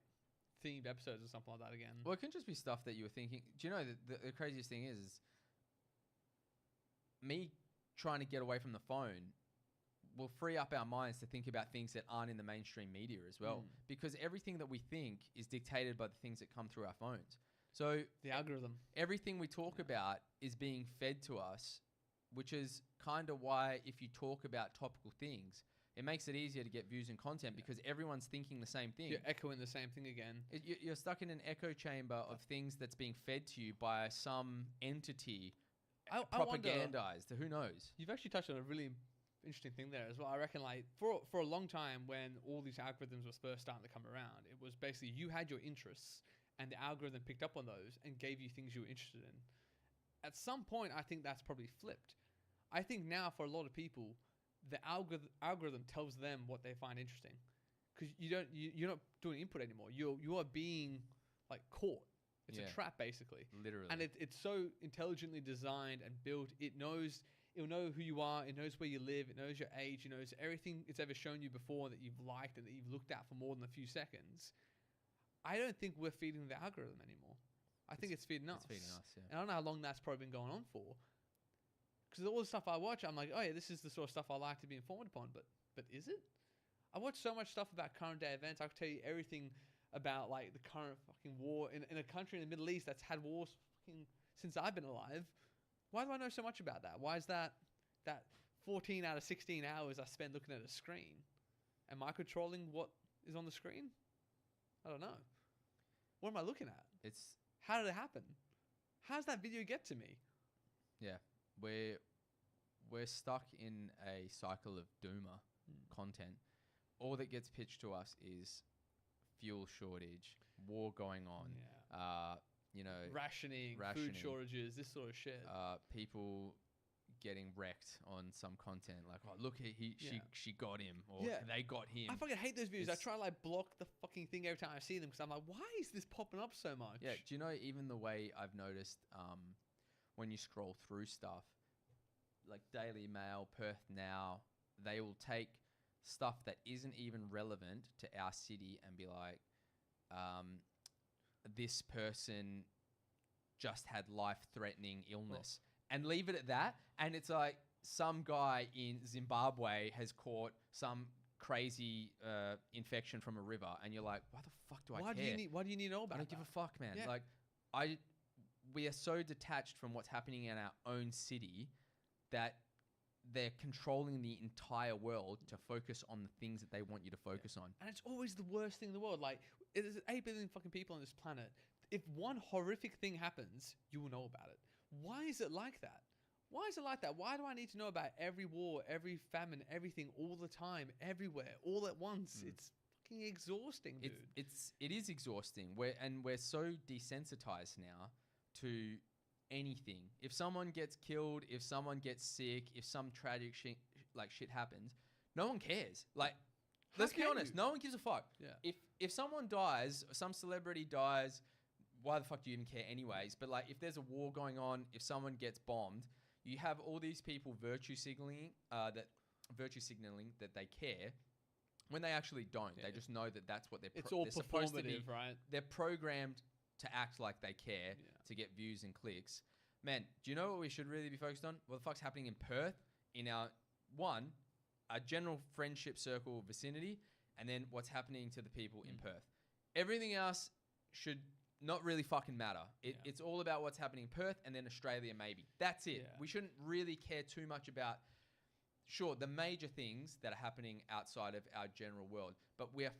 themed episodes or something like that again. Well, it can just be stuff that you were thinking. Do you know the craziest thing is me trying to get away from the phone will free up our minds to think about things that aren't in the mainstream media as well. Because everything that we think is dictated by the things that come through our phones. So the algorithm. Everything we talk about is being fed to us, which is kind of why if you talk about topical things, it makes it easier to get views and content because everyone's thinking the same thing. You're echoing the same thing again. You're stuck in an echo chamber of things that's being fed to you by some entity propagandized. Who knows? You've actually touched on a really interesting thing there as well. I reckon like for a long time when all these algorithms were first starting to come around, it was basically you had your interests and the algorithm picked up on those and gave you things you were interested in. At some point, I think that's probably flipped. I think now for a lot of people, the algorithm tells them what they find interesting, because you're not doing input anymore. You are being like caught. It's a trap basically. Literally. And it's so intelligently designed and built. It'll know who you are. It knows where you live. It knows your age. It knows everything it's ever shown you before that you've liked and that you've looked at for more than a few seconds. I don't think we're feeding the algorithm anymore. I think it's feeding us. It's feeding us, yeah. And I don't know how long that's probably been going on for. Because all the stuff I watch, I'm like, oh yeah, this is the sort of stuff I like to be informed upon. But is it? I watch so much stuff about current day events. I can tell you everything about like the current fucking war in a country in the Middle East that's had wars fucking since I've been alive. Why do I know so much about that? Why is that 14 out of 16 hours I spend looking at a screen? Am I controlling what is on the screen? I don't know. What am I looking at? How did it happen? How does that video get to me? Yeah, we're stuck in a cycle of doomer content. All that gets pitched to us is fuel shortage, war going on, rationing, food shortages, this sort of shit. People getting wrecked on some content, like, oh look, she got him, or they got him. I fucking hate those videos. I try to like block the fucking thing every time I see them because I'm like, why is this popping up so much? Yeah, do you know even the way I've noticed when you scroll through stuff like Daily Mail, Perth Now, they will take stuff that isn't even relevant to our city and be like, this person just had life-threatening illness. And leave it at that. And it's like some guy in Zimbabwe has caught some crazy infection from a river. And you're like, why the fuck do I care? Why do you need to know about that? I don't give a fuck, man. Yeah. Like, we are so detached from what's happening in our own city that they're controlling the entire world to focus on the things that they want you to focus on. And it's always the worst thing in the world. Like, there's 8 billion fucking people on this planet. If one horrific thing happens, you will know about it. Why is it like that? Why is it like that? Why do I need to know about every war, every famine, everything all the time, everywhere, all at once? It's fucking exhausting, dude. It is exhausting. We're so desensitized now to anything. If someone gets killed, if someone gets sick, if some tragic shit happens, no one cares. Like, let's be honest, no one gives a fuck. Yeah. If someone dies, some celebrity dies, why the fuck do you even care anyways? But like, if there's a war going on, if someone gets bombed, you have all these people virtue signaling that they care when they actually don't. Yeah. They just know that that's what it's all they're supposed to be. Right? They're programmed to act like they care to get views and clicks. Man, do you know what we should really be focused on? What the fuck's happening in Perth in our general friendship circle vicinity, and then what's happening to the people in Perth. Everything else should not really fucking matter. It's all about what's happening in Perth and then Australia maybe. That's it. We shouldn't really care too much about, the major things that are happening outside of our general world, but we're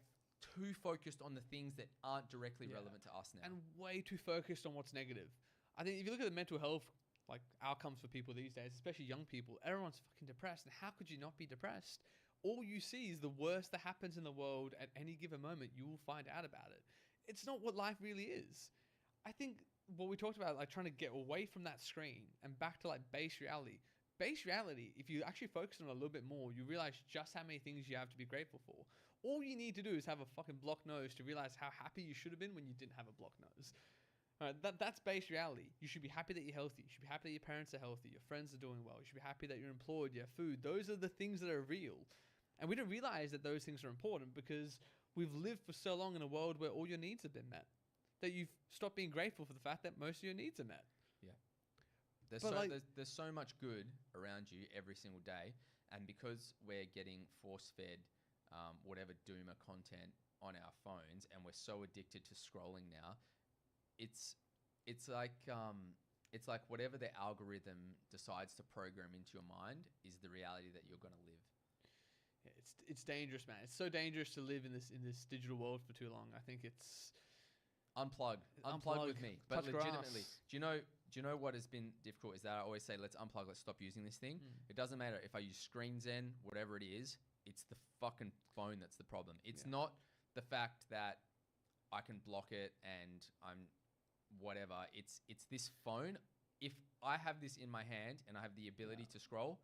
too focused on the things that aren't directly relevant to us now. And way too focused on what's negative. I think if you look at the mental health like outcomes for people these days, especially young people, everyone's fucking depressed. And how could you not be depressed? All you see is the worst that happens in the world at any given moment. You will find out about it. It's not what life really is. I think what we talked about, like trying to get away from that screen and back to like base reality. Base reality, if you actually focus on it a little bit more, you realize just how many things you have to be grateful for. All you need to do is have a fucking blocked nose to realize how happy you should have been when you didn't have a blocked nose. That's base reality. You should be happy that you're healthy. You should be happy that your parents are healthy. Your friends are doing well. You should be happy that you're employed. You have food. Those are the things that are real. And we don't realize that those things are important because we've lived for so long in a world where all your needs have been met, that you've stopped being grateful for the fact that most of your needs are met. Yeah. There's so much good around you every single day. And because we're getting force-fed whatever doomer content on our phones, and we're so addicted to scrolling now, it's like whatever the algorithm decides to program into your mind is the reality that you're going to live. Yeah, it's dangerous, man. It's so dangerous to live in this digital world for too long. I think it's unplug with me. But legitimately, do you know what has been difficult is that I always say, let's unplug, let's stop using this thing. It doesn't matter if I use Screen Zen, whatever it is, it's the fucking phone that's the problem. It's not the fact that I can block it and I'm whatever. It's this phone. If I have this in my hand and I have the ability to scroll,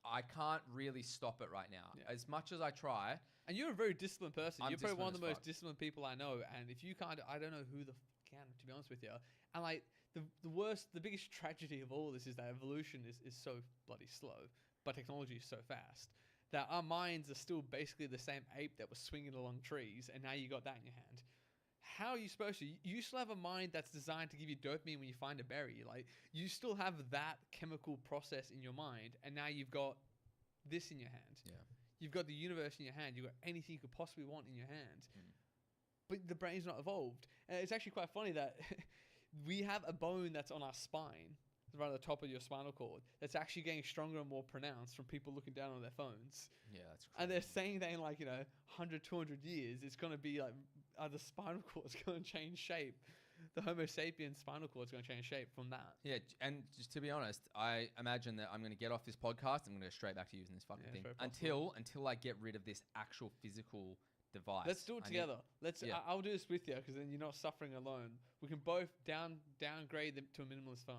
I can't really stop it right now. Yeah. As much as I try. And you're a very disciplined person. You're probably one of the most disciplined people I know. And if you can't, I don't know who the can, to be honest with you. And like the biggest tragedy of all this is that evolution is so bloody slow, but technology is so fast that our minds are still basically the same ape that was swinging along trees. And now you got that in your hand. How are you supposed to? You still have a mind that's designed to give you dopamine when you find a berry. Like, you still have that chemical process in your mind, and now you've got this in your hand. Yeah. You've got the universe in your hand. You've got anything you could possibly want in your hand. But the brain's not evolved. And it's actually quite funny that we have a bone that's on our spine, right at the top of your spinal cord, that's actually getting stronger and more pronounced from people looking down on their phones. Yeah, that's crazy. And they're saying that in 100, 200 years, it's going to be like the spinal cord's going to change shape. The Homo sapiens spinal cord's going to change shape from that. Yeah, and just to be honest, I imagine that I'm going to get off this podcast. I'm going to go straight back to using this fucking thing until I get rid of this actual physical device. Let's do it together. I'll do this with you because then you're not suffering alone. We can both downgrade them to a minimalist phone.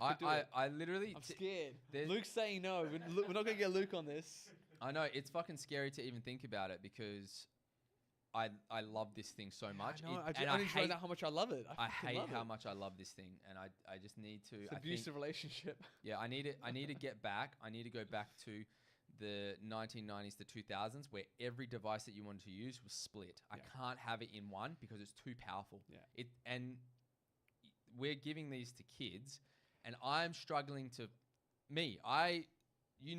I literally... I'm scared. Luke's saying no. We're not going to get Luke on this. I know. It's fucking scary to even think about it because I love this thing so much. I don't even know how much I love it. I hate how much I love this thing. And I just need to... It's an abusive relationship. Yeah, I need to get back. I need to go back to the 1990s to 2000s where every device that you wanted to use was split. I can't have it in one because it's too powerful. Yeah. And we're giving these to kids... And I'm struggling to, I will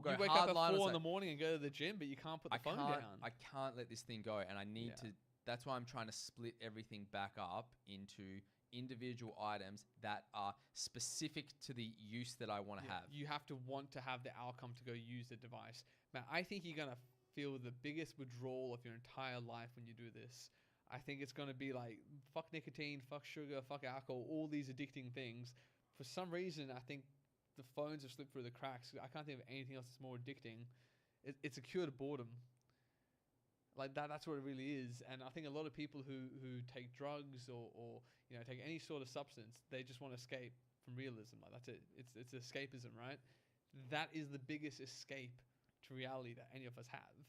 go hardline. You wake up at 4 in the morning and go to the gym, but you can't put the phone down. I can't let this thing go, and I need to. That's why I'm trying to split everything back up into individual items that are specific to the use that I want to have. You have to want to have the outcome to go use the device. Man, I think you're gonna feel the biggest withdrawal of your entire life when you do this. I think it's going to be like, fuck nicotine, fuck sugar, fuck alcohol, all these addicting things. For some reason, I think the phones have slipped through the cracks. I can't think of anything else that's more addicting. It's a cure to boredom. Like that's what it really is. And I think a lot of people who take drugs or take any sort of substance, they just want to escape from realism. Like that's it. It's escapism, right? That is the biggest escape to reality that any of us have.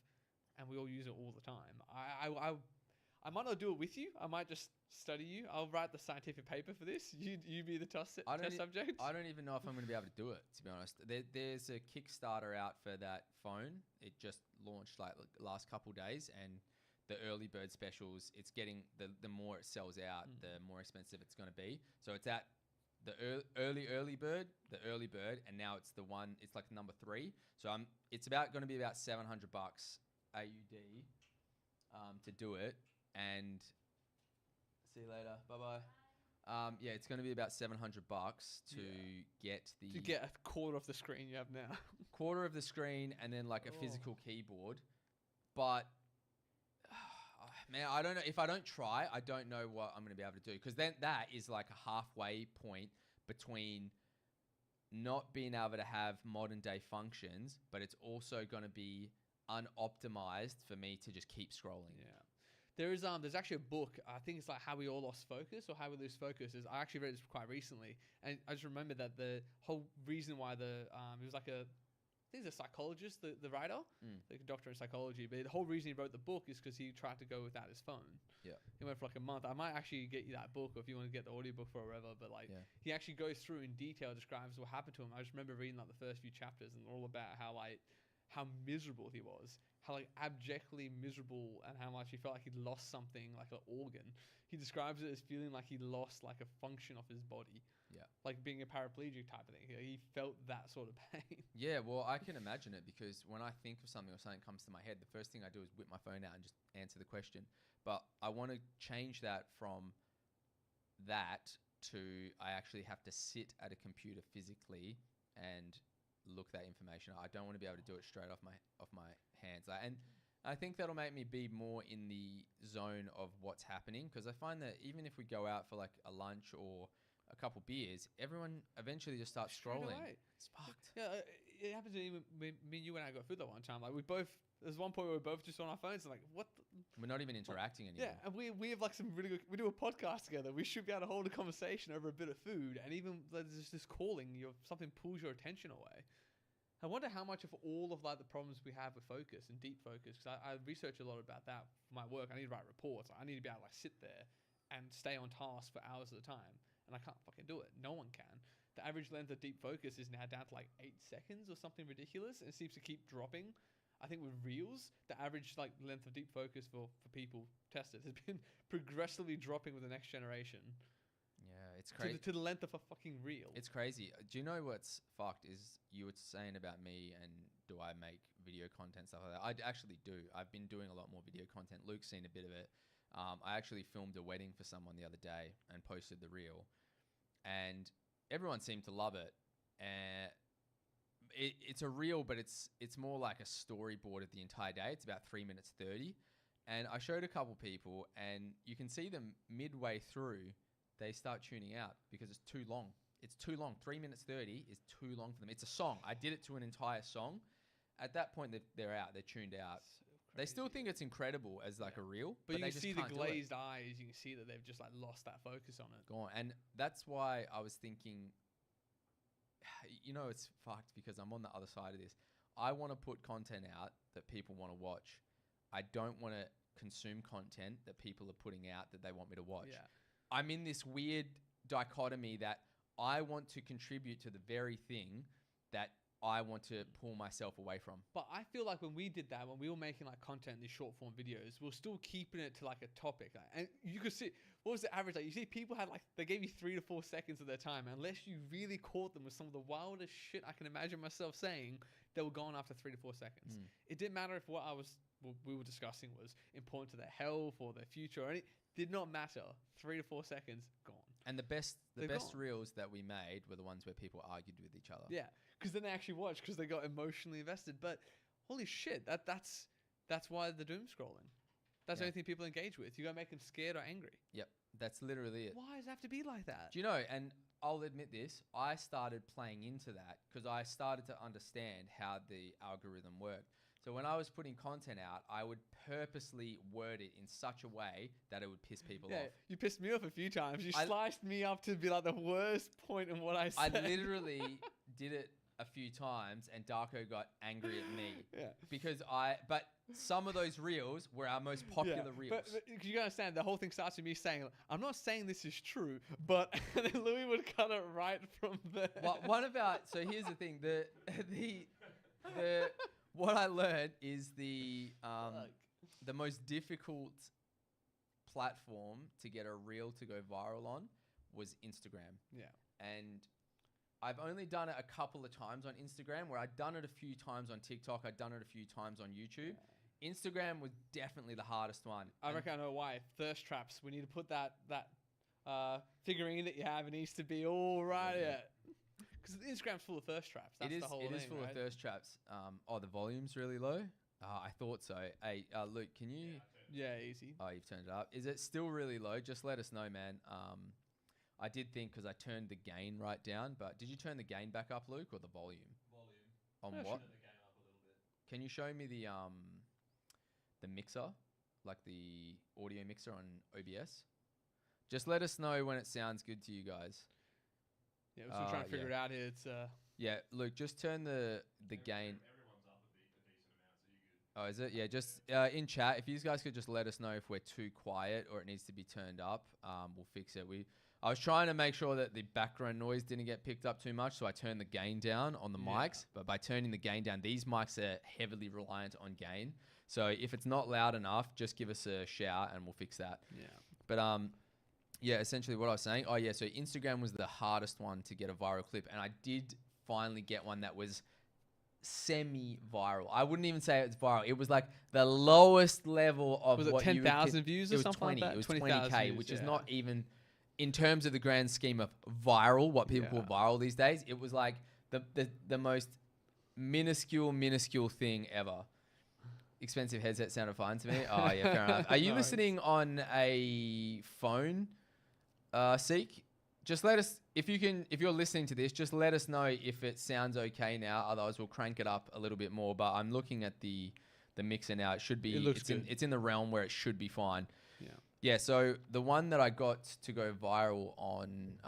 And we all use it all the time. I might not do it with you. I might just study you. I'll write the scientific paper for this. You be the test subject. I don't even know if I'm going to be able to do it, to be honest. There's a Kickstarter out for that phone. It just launched like last couple days, and the early bird specials, it's getting the more it sells out, the more expensive it's going to be. So it's at the early bird, and now it's the one. It's like number 3. So it's going to be about $700 AUD to do it. And see you later. Bye-bye. Yeah, it's going to be about $700 to get a quarter of the screen you have now. Quarter of the screen and then like a physical keyboard. But man, I don't know. If I don't try, I don't know what I'm going to be able to do. Because then that is like a halfway point between not being able to have modern day functions, but it's also going to be unoptimized for me to just keep scrolling. Yeah. There's actually a book, I think it's like How We All Lost Focus or How We Lose Focus. I actually read this quite recently, and I just remember that the whole reason why it was like I think he's a psychologist, the writer, like a doctor in psychology, but the whole reason he wrote the book is because he tried to go without his phone. Yeah. He went for like a month. I might actually get you that book if you want to get the audiobook for whatever, but he actually goes through in detail, describes what happened to him. I just remember reading like the first few chapters and all about how how miserable he was, how like abjectly miserable, and how much he felt like he'd lost something like an organ. He describes it as feeling like he lost like a function of his body. Yeah. Like being a paraplegic type of thing. He felt that sort of pain. Yeah, well, I can imagine it because when I think of something or something comes to my head, the first thing I do is whip my phone out and just answer the question. But I want to change that from that to I actually have to sit at a computer physically and look that information. I don't want to be able to do it straight off my hands. And I think that'll make me be more in the zone of what's happening, because I find that even if we go out for like a lunch or a couple beers, everyone eventually just starts scrolling. It's fucked. Yeah, it happened to me and you when I got food that one time. Like there's one point where we're both just on our phones and like, what? We're not even interacting anymore. Yeah, and we have like some really good, we do a podcast together. We should be able to hold a conversation over a bit of food, and even like, there's this calling, something pulls your attention away. I wonder how much of all of like the problems we have with focus and deep focus, because I research a lot about that for my work. I need to write reports. I need to be able to like sit there and stay on task for hours at a time. And I can't fucking do it. No one can. The average length of deep focus is now down to like 8 seconds or something ridiculous. And it seems to keep dropping. I think with Reels, the average like length of deep focus for people tested has been progressively dropping with the next generation. Yeah, it's crazy. To the length of a fucking reel. It's crazy. Do you know what's fucked is you were saying about me and do I make video content, stuff like that? I actually do. I've been doing a lot more video content. Luke's seen a bit of it. I actually filmed a wedding for someone the other day and posted the reel. And everyone seemed to love it. And it's a reel, but it's more like a storyboard of the entire day. It's about 3 minutes 30. And I showed a couple people, and you can see them midway through, they start tuning out because it's too long. It's too long. 3 minutes 30 is too long for them. It's a song. I did it to an entire song. At that point, they're out. They're tuned out. They still think it's incredible as like a reel, but you they can just see the can't glazed eyes. You can see that they've just like lost that focus on it. Gone. And that's why I was thinking, it's fucked because I'm on the other side of this. I want to put content out that people want to watch. I don't want to consume content that people are putting out that they want me to watch. Yeah. I'm in this weird dichotomy that I want to contribute to the very thing that I want to pull myself away from. But I feel like when we did that, when we were making like content, these short form videos, we were still keeping it to like a topic. And you could see, what was the average? Like you see people had like, they gave you 3 to 4 seconds of their time. Unless you really caught them with some of the wildest shit I can imagine myself saying, they were gone after 3 to 4 seconds. It didn't matter if what we were discussing was important to their health or their future or anything. Did not matter. 3 to 4 seconds, gone. And the best reels that we made were the ones where people argued with each other. Yeah, because then they actually watched because they got emotionally invested. But holy shit, that's why they're doom scrolling. That's the only thing people engage with. You gotta make them scared or angry. Yep, that's literally it. Why does it have to be like that? Do you know? And I'll admit this. I started playing into that because I started to understand how the algorithm worked. So when I was putting content out, I would purposely word it in such a way that it would piss people off. You pissed me off a few times. You sliced me up to be like the worst point in what I said. I literally did it a few times, and Darko got angry at me. Because but some of those reels were our most popular reels. But you gotta understand, the whole thing starts with me saying, I'm not saying this is true, but and then Louis would cut it right from there. So here's the thing, the what I learned is the most difficult platform to get a reel to go viral on was Instagram. Yeah. And I've only done it a couple of times on Instagram, where I'd done it a few times on TikTok. I'd done it a few times on YouTube. Yeah. Instagram was definitely the hardest one. I reckon I know why. Thirst traps. We need to put that figurine that you have. It needs to be all right. Yeah. Because Instagram's full of thirst traps. That's the whole thing. It is full of thirst traps. The volume's really low. I thought so. Hey, Luke, can you? Yeah, easy. Oh, you've turned it up. Is it still really low? Just let us know, man. I did think because I turned the gain right down, but did you turn the gain back up, Luke, or the volume? On what? Turn the gain up a little bit. Can you show me the mixer, like the audio mixer on OBS? Just let us know when it sounds good to you guys. Yeah, we're still trying to figure it out here. It's yeah, Luke, just turn the gain. Everyone's up a decent amount, so you're good. Oh, is it? Yeah, just in chat, if you guys could just let us know if we're too quiet or it needs to be turned up, we'll fix it. I was trying to make sure that the background noise didn't get picked up too much, so I turned the gain down on the mics. But by turning the gain down, these mics are heavily reliant on gain. So if it's not loud enough, just give us a shout and we'll fix that. Yeah. But yeah, essentially what I was saying. Oh yeah, so Instagram was the hardest one to get a viral clip, and I did finally get one that was semi-viral. I wouldn't even say it's viral. It was like the lowest level of was it 10,000 views or something like that? It was 20K, views, which is not even in terms of the grand scheme of viral, what people call viral these days. It was like the most minuscule thing ever. Expensive headset sounded fine to me. Oh yeah, fair enough. Are you listening on a phone, Seek? Just let us, if you're listening to this, just let us know if it sounds okay now. Otherwise, we'll crank it up a little bit more. But I'm looking at the mixer now. It should be. It's in the realm where it should be fine. Yeah. Yeah. So the one that I got to go viral on,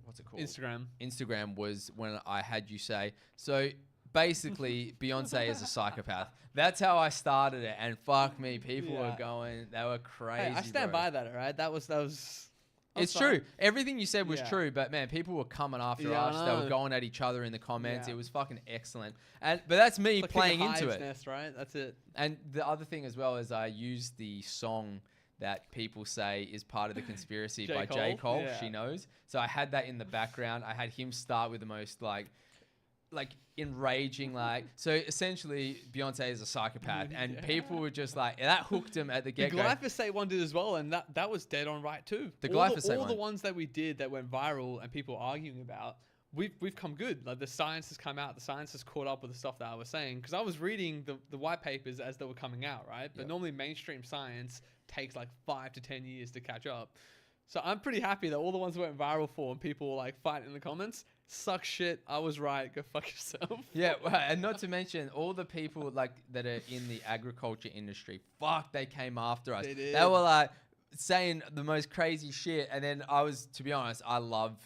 what's it called? Instagram was when I had you say so. Basically, Beyonce is a psychopath. That's how I started it, and fuck me, people were going. They were crazy. Hey, I stand by that. All right, that was. It's true. Everything you said was true, but man, people were coming after us. They were going at each other in the comments. It was fucking excellent. But that's me like playing into it. Nest, right? That's it. And the other thing as well is I used the song that people say is part of the conspiracy by J. Cole. Yeah. She knows. So I had that in the background. I had him start with the most like enraging, so essentially Beyonce is a psychopath, and people were just like, that hooked him at the get-go. The glyphosate one did as well, and that was dead on right too. All the ones that we did that went viral and people arguing about, we've come good. Like the science has come out, the science has caught up with the stuff that I was saying, because I was reading the white papers as they were coming out, right? But normally mainstream science takes like 5 to 10 years to catch up. So I'm pretty happy that all the ones that went viral for and people were like fighting in the comments, suck shit, I was right, go fuck yourself. Yeah, and not to mention all the people like that are in the agriculture industry, fuck, they came after us. They were like saying the most crazy shit, and then I was, to be honest, I love,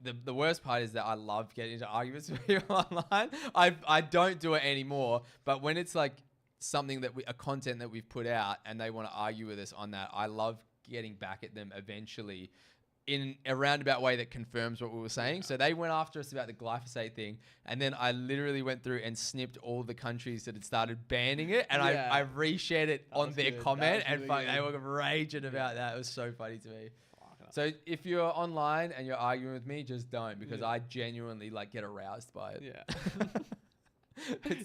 the worst part is that I love getting into arguments with people online. I don't do it anymore, but when it's like something that a content that we've put out and they want to argue with us on that, I love getting back at them eventually in a roundabout way that confirms what we were saying. So they went after us about the glyphosate thing, and then I literally went through and snipped all the countries that had started banning it, and I reshared it on their comment, and they were raging about that. It was so funny to me. So if you're online and you're arguing with me, just don't, because I genuinely get aroused by it. Yeah.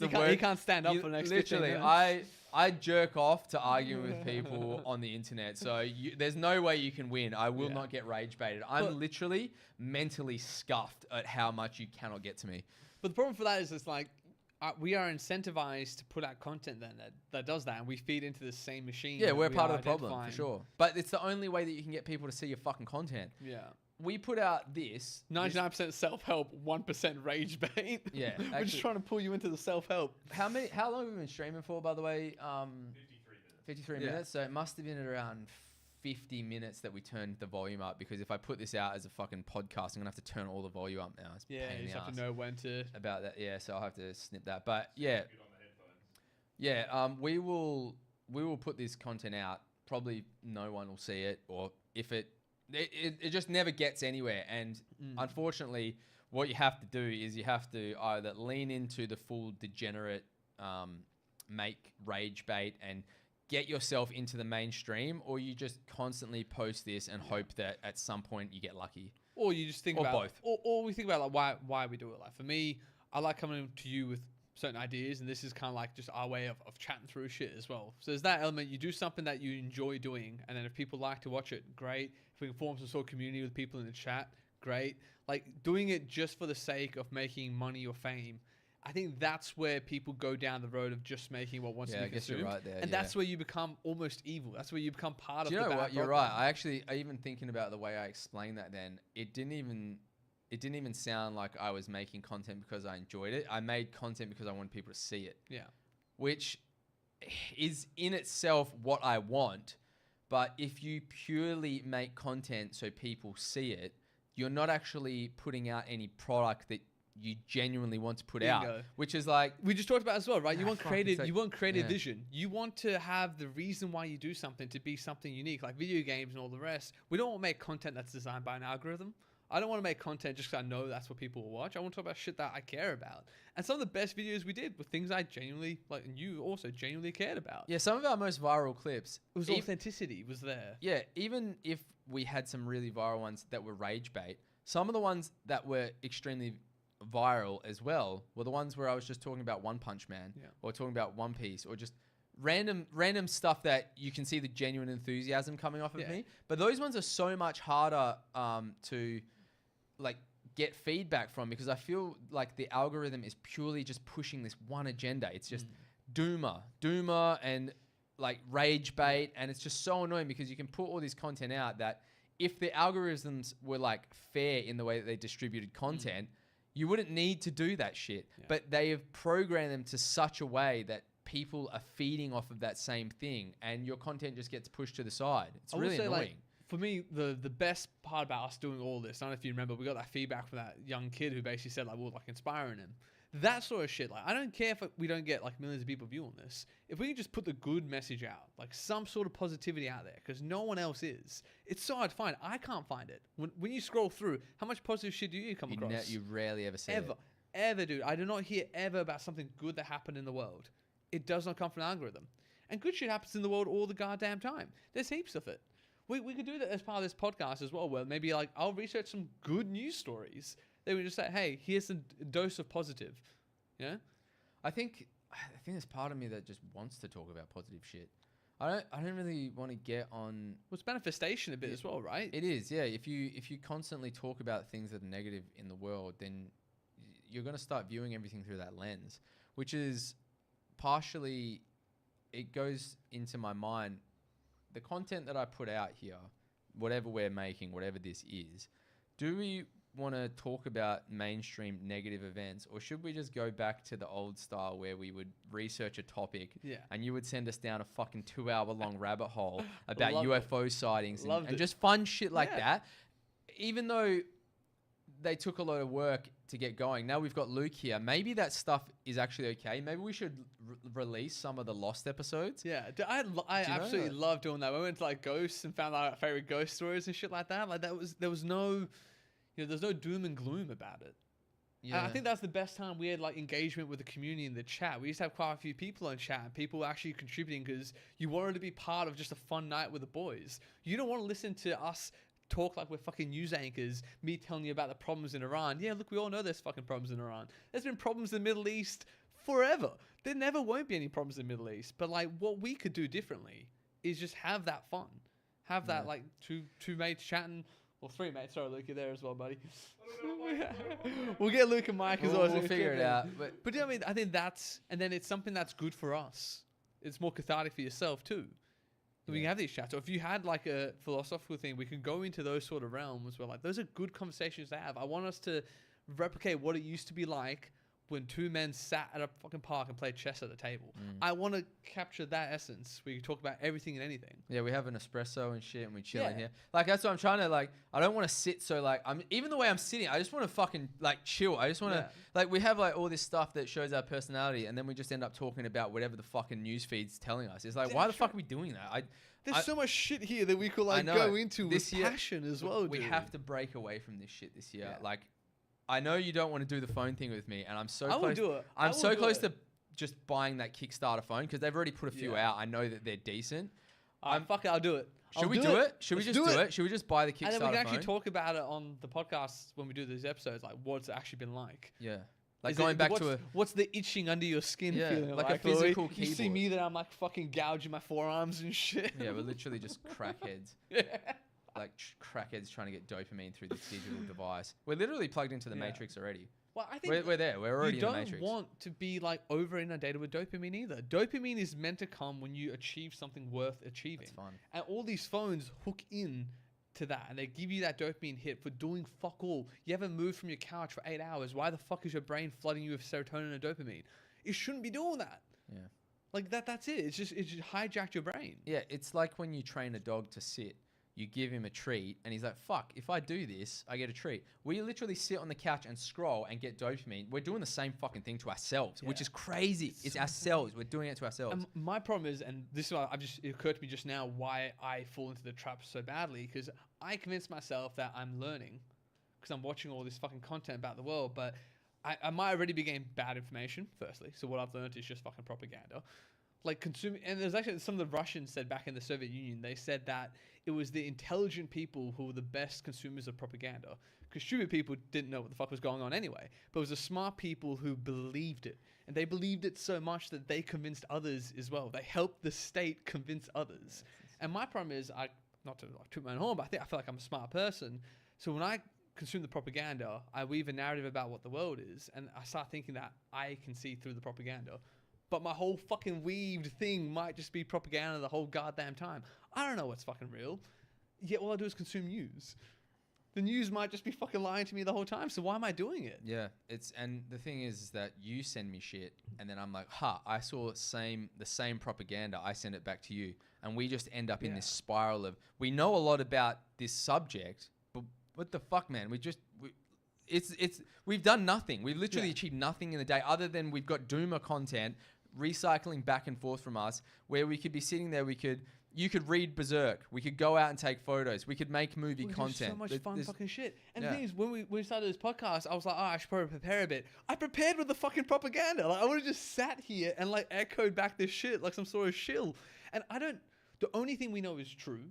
You can't stand up for the next 15 minutes. I jerk off to arguing with people on the internet. So there's no way you can win. I will not get rage baited. I'm literally mentally scuffed at how much you cannot get to me. But the problem for that is it's like we are incentivized to put out content then that does that, and we feed into the same machine. Yeah, we're part of the problem for sure. But it's the only way that you can get people to see your fucking content. Yeah. We put out this 99% self-help, 1% rage bait. Yeah, we're just trying to pull you into the self-help. How long have we been streaming for, by the way? 53 minutes. So it must have been at around 50 minutes that we turned the volume up, because if I put this out as a fucking podcast, I'm gonna have to turn all the volume up now. You just have to know when to about that. Yeah, so I'll have to snip that. But yeah, we will put this content out. Probably no one will see it, or if it just never gets anywhere. And unfortunately, what you have to do is you have to either lean into the full degenerate, make rage bait and get yourself into the mainstream, or you just constantly post this and hope that at some point you get lucky. Or you just think or about both. Or we think about why we do it. Like for me, I like coming to you with certain ideas, and this is kind of like just our way of chatting through shit as well. So there's that element. You do something that you enjoy doing, and then if people like to watch it, great. If we can form some sort of community with people in the chat, great. Like doing it just for the sake of making money or fame, I think that's where people go down the road of just making what wants to be consumed. You're right there, and that's where you become almost evil. That's where you become part of the bad program. You're right. I even thinking about the way I explained that then, it didn't even sound like I was making content because I enjoyed it. I made content because I wanted people to see it. Yeah. Which is in itself what I want. But if you purely make content so people see it, you're not actually putting out any product that you genuinely want to put out, which is like we just talked about as well, right? You want creative, like, you want creative vision. You want to have the reason why you do something to be something unique, like video games and all the rest. We don't want to make content that's designed by an algorithm. I don't want to make content just because I know that's what people will watch. I want to talk about shit that I care about. And some of the best videos we did were things I genuinely, like, and you also genuinely cared about. Yeah, some of our most viral clips. It was authenticity was there. Yeah, even if we had some really viral ones that were rage bait, some of the ones that were extremely viral as well were the ones where I was just talking about One Punch Man or talking about One Piece or just random stuff that you can see the genuine enthusiasm coming off of me. But those ones are so much harder to like get feedback from because I feel like the algorithm is purely just pushing this one agenda. It's just doomer and like rage bait, and it's just so annoying because you can put all this content out that if the algorithms were like fair in the way that they distributed content, you wouldn't need to do that shit. But they have programmed them to such a way that people are feeding off of that same thing, and your content just gets pushed to the side. It's really annoying. Like, for me, the best part about us doing all this, I don't know if you remember, we got that feedback from that young kid who basically said, like, we're like inspiring him. That sort of shit. Like, I don't care if we don't get like millions of people viewing this. If we can just put the good message out, like some sort of positivity out there, because no one else is. It's so hard to find. I can't find it. When you scroll through, how much positive shit do you come across? You rarely ever see it. Ever, dude. I do not hear ever about something good that happened in the world. It does not come from an algorithm. And good shit happens in the world all the goddamn time. There's heaps of it. We could do that as part of this podcast as well, where maybe like I'll research some good news stories. Then we just say, hey, here's a dose of positive. Yeah? I think there's part of me that just wants to talk about positive shit. I don't really want to get on. Well, it's manifestation a bit as well, right? It is, yeah. If you constantly talk about things that are negative in the world, then you're going to start viewing everything through that lens, which is partially, it goes into my mind. The content that I put out here, whatever we're making, whatever this is, do we want to talk about mainstream negative events, or should we just go back to the old style where we would research a topic and you would send us down a fucking 2-hour-long rabbit hole about UFO sightings and just fun shit like that? Even though they took a lot of work to get going, now we've got Luke here. Maybe that stuff is actually okay. Maybe we should release some of the lost episodes. Yeah, I absolutely love doing that. We went to like ghosts and found our favorite ghost stories and shit like that. Like there was no, there's no doom and gloom about it. Yeah, and I think that's the best time we had like engagement with the community in the chat. We used to have quite a few people on chat, and people actually contributing because you wanted to be part of just a fun night with the boys. You don't want to listen to us talk like we're fucking news anchors, me telling you about the problems in Iran. Yeah, look, we all know there's fucking problems in Iran. There's been problems in the Middle East forever. There never won't be any problems in the Middle East. But like what we could do differently is just have that fun. Have that like two mates chatting. Well, 3 mates. Sorry, Luke, you're there as well, buddy. We'll get Luke and Mike as well. We'll figure it out. But you know what I mean? I think that's, and then it's something that's good for us. It's more cathartic for yourself too. We can have these chats. Or if you had like a philosophical thing, we can go into those sort of realms where like those are good conversations to have. I want us to replicate what it used to be like when 2 men sat at a fucking park and played chess at the table. I want to capture that essence. We can talk about everything and anything. Yeah, we have an espresso and shit, and we chill in here. Like that's what I'm trying to like. I don't want to sit so like even the way I'm sitting. I just want to fucking like chill. I just want to like we have like all this stuff that shows our personality, and then we just end up talking about whatever the fucking news feed's telling us. It's like why the fuck are we doing that? There's so much shit here that we could like go into with passion as well. We have to break away from this shit this year. Yeah. Like. I know you don't want to do the phone thing with me, and I'm so close. Do it. I'm so close to just buying that Kickstarter phone because they've already put a few out. I know that they're decent. Fuck it, I'll do it. Should we do it? Should we just do it? Should we just buy the Kickstarter phone? And then we can actually talk about it on the podcast when we do these episodes, like what's it actually been like. Yeah. Like going back to what's the itching under your skin feeling like a physical keyboard. You see me that I'm like fucking gouging my forearms and shit. Yeah, we're literally just crackheads. Like crackheads trying to get dopamine through this digital device. We're literally plugged into the Matrix already. Well, I think we're there. We're already in the Matrix. You don't want to be like over inundated with dopamine either. Dopamine is meant to come when you achieve something worth achieving. It's fun. And all these phones hook in to that, and they give you that dopamine hit for doing fuck all. You haven't moved from your couch for 8 hours. Why the fuck is your brain flooding you with serotonin and dopamine? It shouldn't be doing that. Yeah. Like that's it. It's just hijacked your brain. Yeah, it's like when you train a dog to sit. you give him a treat, and he's like, fuck, if I do this, I get a treat. We literally sit on the couch and scroll and get dopamine. We're doing the same fucking thing to ourselves, which is crazy. It's so ourselves. We're doing it to ourselves. And my problem is, and this is why it occurred to me just now why I fall into the trap so badly, because I convince myself that I'm learning because I'm watching all this fucking content about the world, but I might already be getting bad information, firstly. So what I've learned is just fucking propaganda. Like consuming, and there's actually some of the Russians said back in the Soviet Union, they said that it was the intelligent people who were the best consumers of propaganda, because stupid people didn't know what the fuck was going on anyway. But it was the smart people who believed it, and they believed it so much that they convinced others as well. They helped the state convince others. And my problem is, not to like toot my own horn, but I feel like I'm a smart person. So when I consume the propaganda, I weave a narrative about what the world is, and I start thinking that I can see through the propaganda. But my whole fucking weaved thing might just be propaganda the whole goddamn time. I don't know what's fucking real. Yet all I do is consume news. The news might just be fucking lying to me the whole time. So why am I doing it? Yeah, and the thing is that you send me shit, and then I'm like, I saw the same propaganda. I send it back to you, and we just end up in this spiral of we know a lot about this subject, but what the fuck, man? We've done nothing. We've literally achieved nothing in the day other than we've got doomer content recycling back and forth from us, where we could be sitting there. You could read Berserk. We could go out and take photos. We could make movie content. So much fun fucking shit. And the thing is, when we started this podcast, I was like, I should probably prepare a bit. I prepared with the fucking propaganda. Like I would have just sat here and like echoed back this shit like some sort of shill. And the only thing we know is true,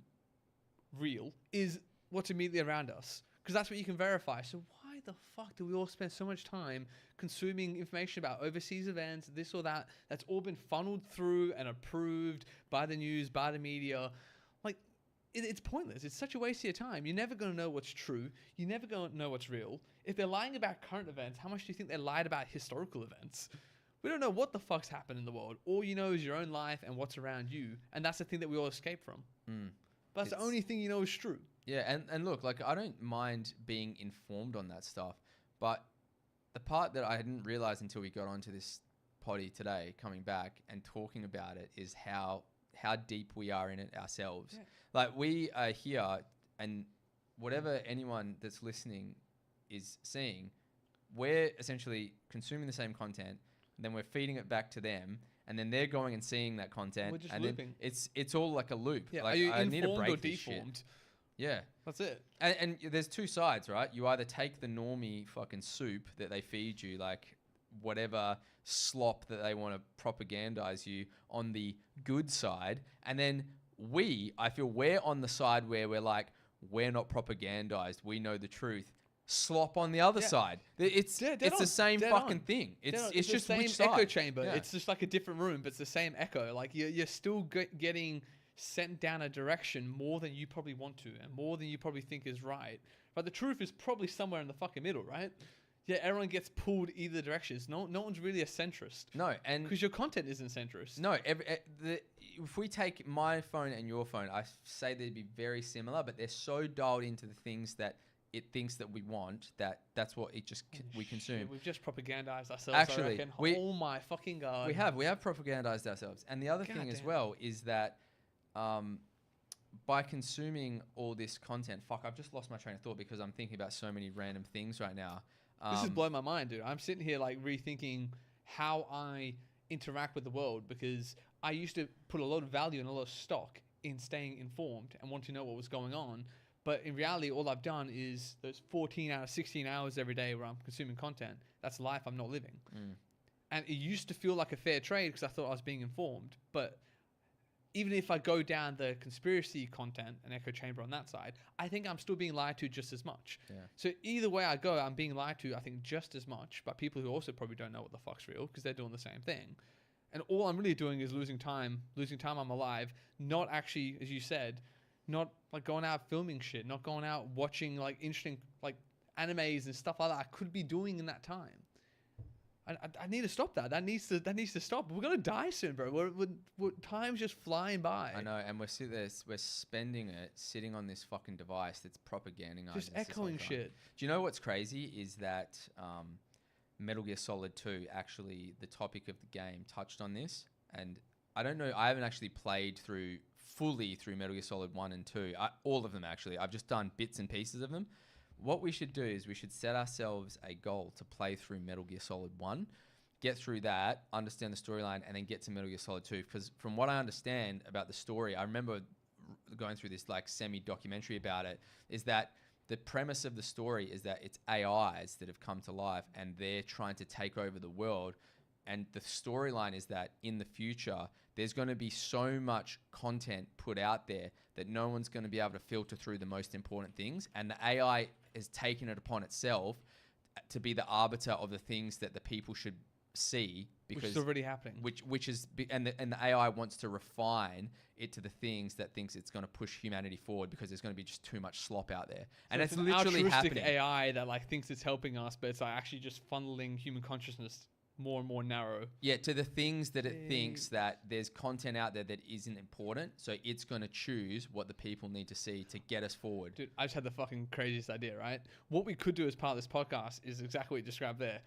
real, is what's immediately around us. Because that's what you can verify. So why the fuck do we all spend so much time consuming information about overseas events, this or that, that's all been funneled through and approved by the news, by the media? Like, it's pointless. It's such a waste of your time. You're never going to know what's true. You're never going to know what's real. If they're lying about current events, how much do you think they lied about historical events? We don't know what the fuck's happened in the world. All you know is your own life and what's around you. And that's the thing that we all escape from. But that's the only thing you know is true. Yeah, and look, like I don't mind being informed on that stuff, but the part that I didn't realize until we got onto this potty today, coming back and talking about it, is how deep we are in it ourselves. Yeah. Like we are here, and whatever anyone that's listening is seeing, we're essentially consuming the same content, and then we're feeding it back to them. And then they're going and seeing that content. We're just and looping. It's all like a loop. Yeah, like, are you I need to informed break or this deformed? Shit. Yeah. That's it. And there's two sides, right? You either take the normie fucking soup that they feed you, like whatever slop that they want to propagandize you on the good side. And then I feel we're on the side where we're like, we're not propagandized. We know the truth. Slop on the other side. It's the same fucking thing. It's just the same which side. echo chamber. Yeah. It's just like a different room, but it's the same echo. Like you're still getting sent down a direction more than you probably want to, and more than you probably think is right. But the truth is probably somewhere in the fucking middle, right? Yeah, everyone gets pulled either directions. No one's really a centrist. No, and because your content isn't centrist. No, if we take my phone and your phone, I say they'd be very similar, but they're so dialed into the things that it thinks that we want, that's what we consume. We've just propagandized ourselves. Actually, oh my fucking God. We have propagandized ourselves. And the other thing as well is that by consuming all this content, I've just lost my train of thought because I'm thinking about so many random things right now. This is blowing my mind, dude. I'm sitting here like rethinking how I interact with the world, because I used to put a lot of value and a lot of stock in staying informed and want to know what was going on. But in reality, all I've done is those 14 out of 16 hours every day where I'm consuming content. That's life I'm not living. And it used to feel like a fair trade because I thought I was being informed. But even if I go down the conspiracy content and echo chamber on that side, I think I'm still being lied to just as much. Yeah. So either way I go, I'm being lied to, I think, just as much by people who also probably don't know what the fuck's real because they're doing the same thing. And all I'm really doing is losing time I'm alive, not actually, as you said, not like going out filming shit, not going out watching like interesting like animes and stuff like that I could be doing in that time. I need to stop that. That needs to stop. We're gonna die soon, bro. Time's just flying by. I know, and we're spending it sitting on this fucking device that's propagandizing us. Just echoing shit. Do you know what's crazy is that Metal Gear Solid 2, actually, the topic of the game touched on this, and I don't know. I haven't actually played through fully through Metal Gear Solid 1 and 2. All of them, actually. I've just done bits and pieces of them. What we should do is we should set ourselves a goal to play through Metal Gear Solid 1, get through that, understand the storyline, and then get to Metal Gear Solid 2. Because from what I understand about the story, I remember going through this like semi-documentary about it, is that the premise of the story is that it's AIs that have come to life and they're trying to take over the world. And the storyline is that in the future, there's going to be so much content put out there that no one's going to be able to filter through the most important things. And the AI has taken it upon itself to be the arbiter of the things that the people should see, because which is already happening. And the AI wants to refine it to the things that thinks it's going to push humanity forward, because there's going to be just too much slop out there. And it's literally happening. AI that like thinks it's helping us, but it's like actually just funneling human consciousness more and more narrow. Yeah, to the things that it thinks that there's content out there that isn't important. So it's going to choose what the people need to see to get us forward. Dude, I just had the fucking craziest idea, right? What we could do as part of this podcast is exactly what you described there.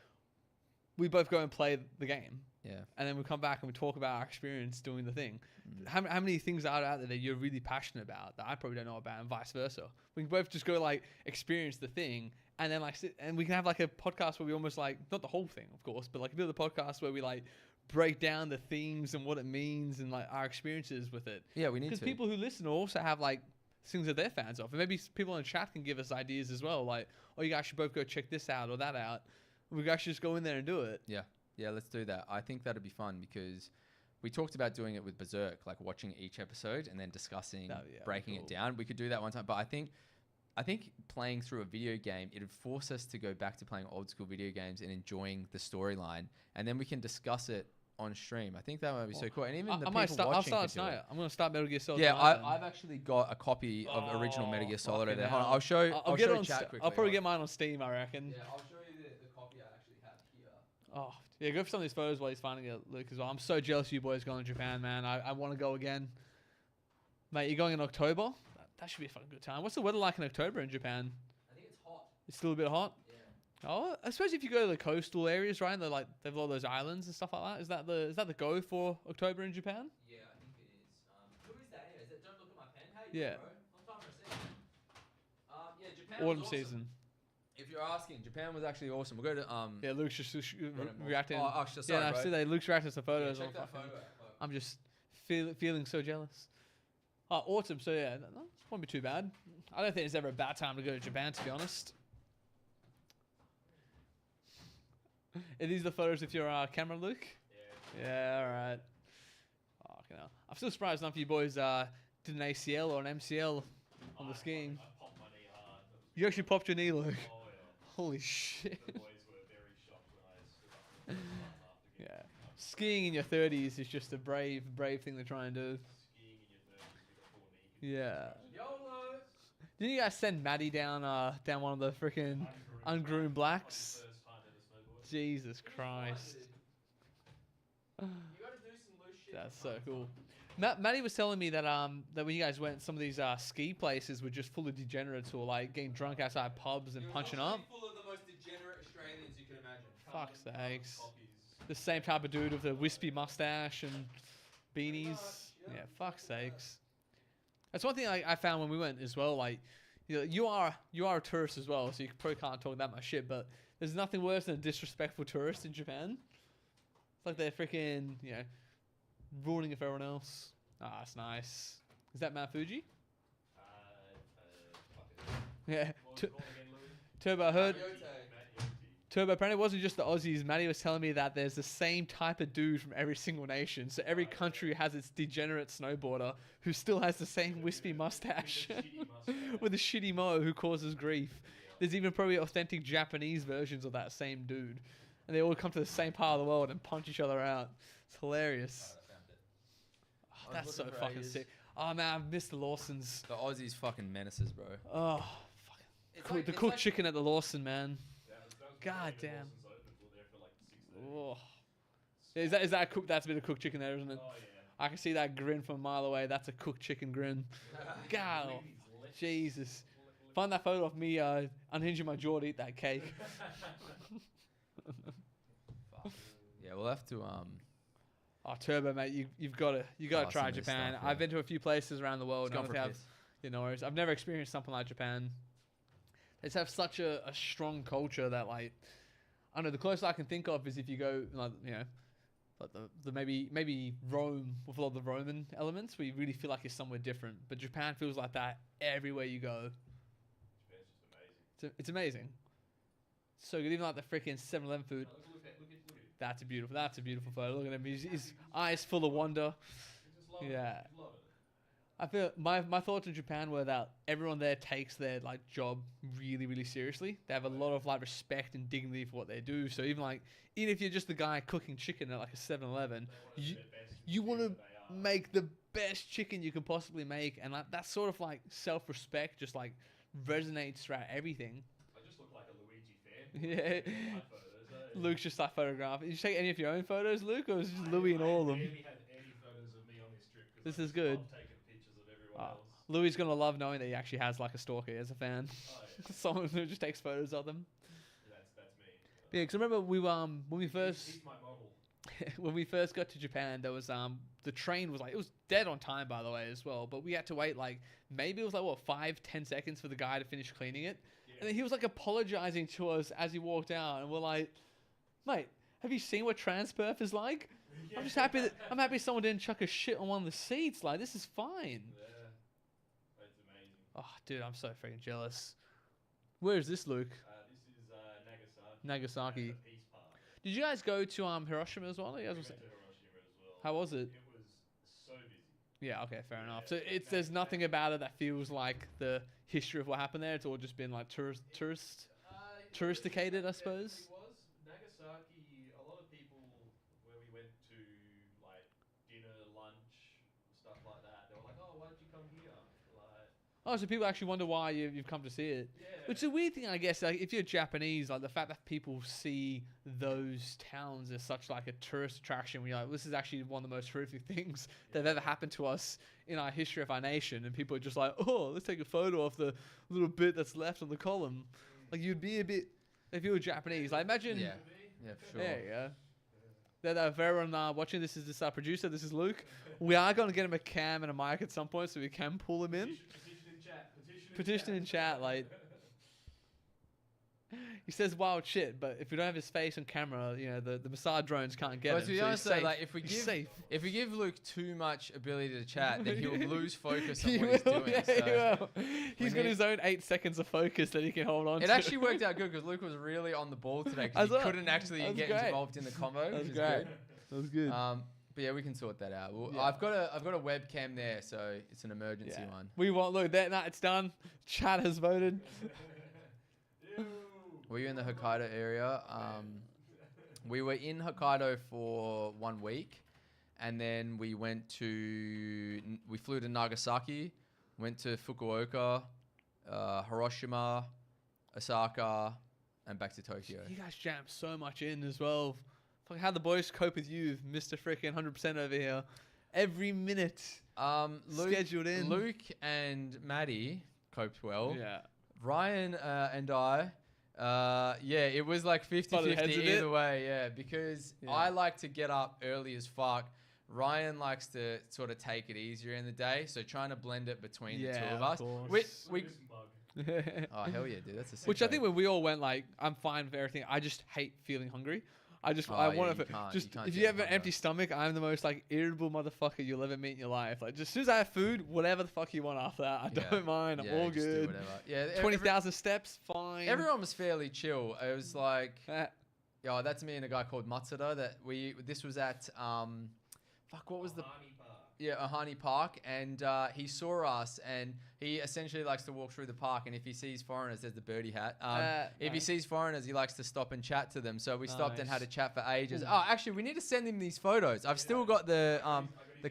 We both go and play the game. Yeah. And then we come back and we talk about our experience doing the thing. How many things are out there that you're really passionate about that I probably don't know about, and vice versa? We can both just go like experience the thing, and then like sit, and we can have like a podcast where we almost like, not the whole thing of course, but like a bit of the podcast where we like break down the themes and what it means and like our experiences with it. Yeah, we need to. Because people who listen also have like things that they're fans of, and maybe people in the chat can give us ideas as well, like, oh, you guys should both go check this out or that out. We guys should just go in there and do it. Yeah, let's do that. I think that'd be fun, because we talked about doing it with Berserk, like watching each episode and then discussing, breaking it down. We could do that one time, but I think playing through a video game, it'd force us to go back to playing old school video games and enjoying the storyline, and then we can discuss it on stream. I think that might be so cool. And even the people watching I'll start tonight. I'm going to start Metal Gear Solid. Yeah, I've actually got a copy of original Metal Gear Solid over there. Hold on, I'll show chat quickly. I'll probably get mine on Steam, I reckon. Yeah, I'll show you the copy I actually have here. Oh, yeah, go for some of these photos while he's finding it, Luke, as well. I'm so jealous of you boys going to Japan, man. I want to go again. Mate, you're going in October? That should be a fucking good time. What's the weather like in October in Japan? I think it's hot. It's still a bit hot? Yeah. Oh, I suppose if you go to the coastal areas, right, and they've all those islands and stuff like that. Is that the go for October in Japan? Yeah, I think it is. Who is that here? Is it Don't Look at My Pen? How you doing, bro? Long time no see. Yeah, Japan Autumn was awesome. season. If you're asking, Japan was actually awesome. We'll go to Yeah, Luke's just reacting. Oh, sorry, yeah, bro. I see that. Luke's reacting to photos. Yeah, check that photo out. I'm just feeling so jealous. Oh, autumn. So yeah, that won't be too bad. I don't think it's ever a bad time to go to Japan, to be honest. Are these the photos with your camera, Luke? Yeah. Yeah, all right. Oh, okay, now. I'm still surprised none of you boys did an ACL or an MCL on the skiing. I popped my knee hard. You actually popped your knee, Luke. Oh, yeah. Holy shit. The boys were very shocked when I stood up and after getting Yeah. Skiing in your 30s is just a brave thing to try and do. skiing in your 30s with a full knee. Yeah. YOLO! Didn't you guys send Maddie down one of the freaking ungroomed blacks? First time ever snowboarding. Jesus Christ. You gotta do some loose shit. That's so cool. Maddie was telling me that that when you guys went, some of these ski places were just full of degenerates who were like getting drunk outside pubs and punching up. Full of the most degenerate Australians you can imagine. Fuck's sakes. Copies. The same type of dude with a wispy mustache and beanies. Yeah, fuck's sakes. That's one thing I found when we went as well. Like, you are a tourist as well, so you probably can't talk that much shit. But there's nothing worse than a disrespectful tourist in Japan. It's like they're freaking ruining it for everyone else. Ah, that's nice. Is that Mount Fuji? Yeah. What was it called again, Louis? Turbo, I heard. Matt Yoti. Turbo, apparently it wasn't just the Aussies. Matty was telling me that there's the same type of dude from every single nation. So every country has its degenerate snowboarder who still has the same wispy mustache with a shitty mo who causes grief. There's even probably authentic Japanese versions of that same dude. And they all come to the same part of the world and punch each other out. It's hilarious. Oh, that's so fucking sick. Oh man, I've missed the Lawsons. The Aussies fucking menaces, bro. Oh, fuck. The cooked chicken at the Lawson, man. God damn. Oh. Is that a cook? That's a bit of cooked chicken there, isn't it? Oh, yeah. I can see that grin from a mile away. That's a cooked chicken grin. God, Jesus. Find that photo of me unhinging my jaw to eat that cake. Yeah, we'll have to Oh, Turbo, mate, you've got to try some of this Japan. stuff, yeah. I've been to a few places around the world. Let's go None for of a them piss. have, worries. I've never experienced something like Japan. They just have such a strong culture that, like, I don't know, the closest I can think of is if you go, like, like the maybe Rome with a lot of the Roman elements, where you really feel like you're somewhere different. But Japan feels like that everywhere you go. Japan's just amazing. It's amazing. So good. Even like the freaking 7-Eleven food. Oh, look at it. That's a beautiful photo. Look at him. His eyes full of wonder. You just love Yeah. it. You love it. I feel my thoughts on Japan were that everyone there takes their like job really, really seriously. They have a lot of like respect and dignity for what they do. So even if you're just the guy cooking chicken at like a 7-Eleven, you want to make the best chicken you can possibly make, and like that sort of like self-respect just like resonates throughout everything. I just look like a Luigi fan. Yeah. My photos, Luke's just like photographing. Did you take any of your own photos, Luke, or was it just Louis and all of them? I barely had any photos of me on this trip. This I is just good. love taking pictures of everyone else. Louis is gonna love knowing that he actually has like a stalker as a fan. Oh, yeah. Someone who just takes photos of them. That's me. Yeah, because I remember when we first He's my model. when we first got to Japan, there was the train was like, it was dead on time, by the way, as well, but we had to wait like maybe it was like what 5-10 seconds for the guy to finish cleaning it, and then he was like apologizing to us as he walked out, and we're like, mate, have you seen what transperf is like? Yeah. I'm just happy that someone didn't chuck a shit on one of the seats. Like, this is fine. Yeah. That's amazing. Oh, dude, I'm so freaking jealous. Where is this, Luke? This is Nagasaki. Nagasaki. At the Peace Park. Did you guys go to Hiroshima as well? You guys We was- went to Hiroshima as well. How was it? It was so busy. Yeah, okay, fair enough. Yeah, So there's nothing about it that feels like the history of what happened there. It's all just been like touristicated, I suppose. It was Nagasaki. A lot of people, where we went to like dinner, lunch, stuff like that, they were like, "Oh, why did you come here?" Like, Oh, so people actually wonder why you've come to see it. yeah. Which is a weird thing, I guess. Like, if you're Japanese, like the fact that people see those towns as such like a tourist attraction, when you're like, this is actually one of the most horrific things that have ever happened to us in our history of our nation, and people are just like, oh, let's take a photo of the little bit that's left on the column. Like, you'd be a bit, if you were Japanese, like imagine. Yeah. Yeah, for sure. There you go. If everyone watching, this is our producer. This is Luke. We are going to get him a cam and a mic at some point so we can pull him in. Petition in chat. Petition in chat, like. He says wild shit, but if we don't have his face on camera, the Mossad drones can't get But him. to be so honest, he's though, safe. like He's if we give Luke too much ability to chat, then he will lose focus on He what he's will, doing. yeah, So he will. He's we got need- his own 8 seconds of focus that he can hold on to. it actually worked out good because Luke was really on the ball today I because he thought- couldn't actually that was get great. involved in the combo. That was which is great. good. That was good. But yeah, we can sort that out. Well, Yeah. I've got a webcam there, so it's an emergency Yeah. one. We want look that. Nah, it's done. Chat has voted. Ew. Were you in the Hokkaido area? We were in Hokkaido for 1 week, and then we we flew to Nagasaki, went to Fukuoka, Hiroshima, Osaka, and back to Tokyo. You guys jammed so much in as well. Fuck, how the boys cope with you, Mr. Frickin' 100% over here. Every minute scheduled in. Luke and Maddie coped well. Yeah. Ryan and I, it was like 50-50 Butted heads a bit. either way, yeah, because Yeah. I like to get up early as fuck. Ryan likes to sort of take it easier in the day, so trying to blend it between the two of us. course. We, This mug. oh, hell yeah, dude, that's a sick Which I move. think when we all went, like, I'm fine with everything. I just hate feeling hungry. I Oh, want yeah, to you can't if do you have that, an empty stomach, I'm the most like irritable motherfucker you'll ever meet in your life. Like, just as soon as I have food, whatever the fuck you want after that, I Yeah. don't mind. I'm Yeah, all just do good. whatever. Yeah, 20,000 steps, fine. everyone was fairly chill. It was like, Uh, yeah, that's me and a guy called Matsuda that this was at, what was the... Ahani Park. Yeah, Ahani Park, and he saw us, and he essentially likes to walk through the park, and if he sees foreigners, there's the birdie hat. If he nice. sees foreigners, he likes to stop and chat to them. So we stopped and had a Nice. chat for ages. Ooh. Oh, actually, we need to send him these photos. I've still got the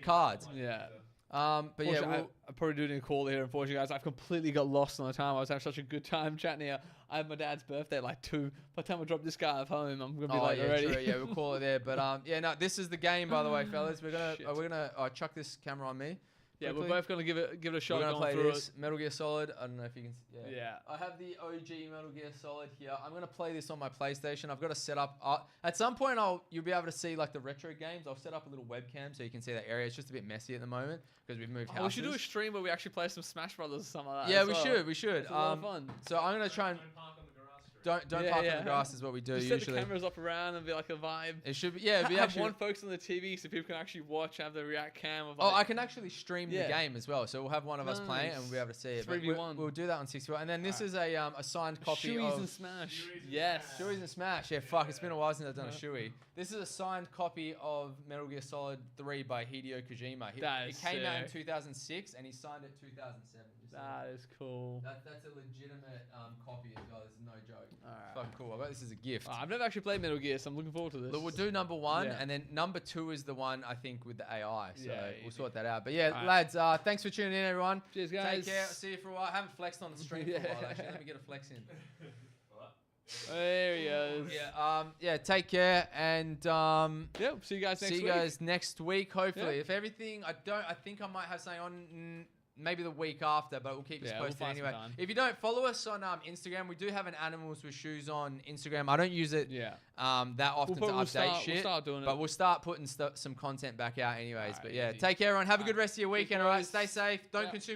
cards. Yeah. But yeah, Unfortunately, I probably do need a call here. Unfortunately, guys, I've completely got lost on the time. I was having such a good time chatting here. I have my dad's birthday at like 2. By the time I drop this guy off home, I'm gonna be late yeah, already. true. Yeah, we'll call it there. But no, this is the game, by the way, fellas. We're Shit. gonna chuck this camera on me. Yeah, quickly? we're both gonna give it a shot. We're gonna going play through this Metal Gear Solid. I don't know if you can. Yeah. I have the OG Metal Gear Solid here. I'm gonna play this on my PlayStation. I've got to set up. At some point, you'll be able to see like the retro games. I'll set up a little webcam so you can see that area. It's just a bit messy at the moment because we've moved houses. We should do a stream where we actually play some Smash Brothers or something like that. Yeah, as we well. should. We should. It's a lot of fun. So I'm gonna try and Don't park on the grass strip. don't Yeah, park yeah. on the grass is what we do Just usually. set the cameras up around and be like a vibe. It should be it'd be Have actually. one focus on the TV so people can actually watch, have the React cam of Oh, like, I can actually stream the Yeah. game as well. So we'll have one of us playing and we'll be able to see it. But 3v1. We'll do that on 61. And then this is a signed copy Shoeys of and Smash. Shoeys and Yes. Smash. Shoeys and Smash. Yeah, fuck. It's been a while since I've done a shoey. This is a signed copy of Metal Gear Solid 3 by Hideo Kojima. That It is came out in sick. 2006 and he signed it 2007. Just That is cool. that's a legitimate copy as well. This is no joke. Alright. Fucking cool. I bet this is a gift. I've never actually played Metal Gear, so I'm looking forward to this. Look, we'll do number one, Yeah. and then number two is the one I think with the AI. So Yeah, we'll easy. sort that out. But yeah, Alright. lads, thanks for tuning in, everyone. Cheers, guys. Take care. I'll see you for a while. I haven't flexed on the stream for a while. Actually, let me get a flex in. What? There he goes. Yeah. Take care, and Yep. See you guys next see week. you guys next week. Hopefully, Yeah. if everything, I think I might have something on. Maybe the week after, but we'll keep this Yeah, we'll posted find some anyway. time. If you don't follow us on Instagram, we do have an Animals with Shoes on Instagram. I don't use it Yeah. that often to update shit. We'll start doing it. But we'll start putting some content back out anyways. Alright, But yeah, easy. take care, everyone. Have a good Alright. rest of your Cheers, weekend. All right, guys. stay safe. Don't Yeah. consume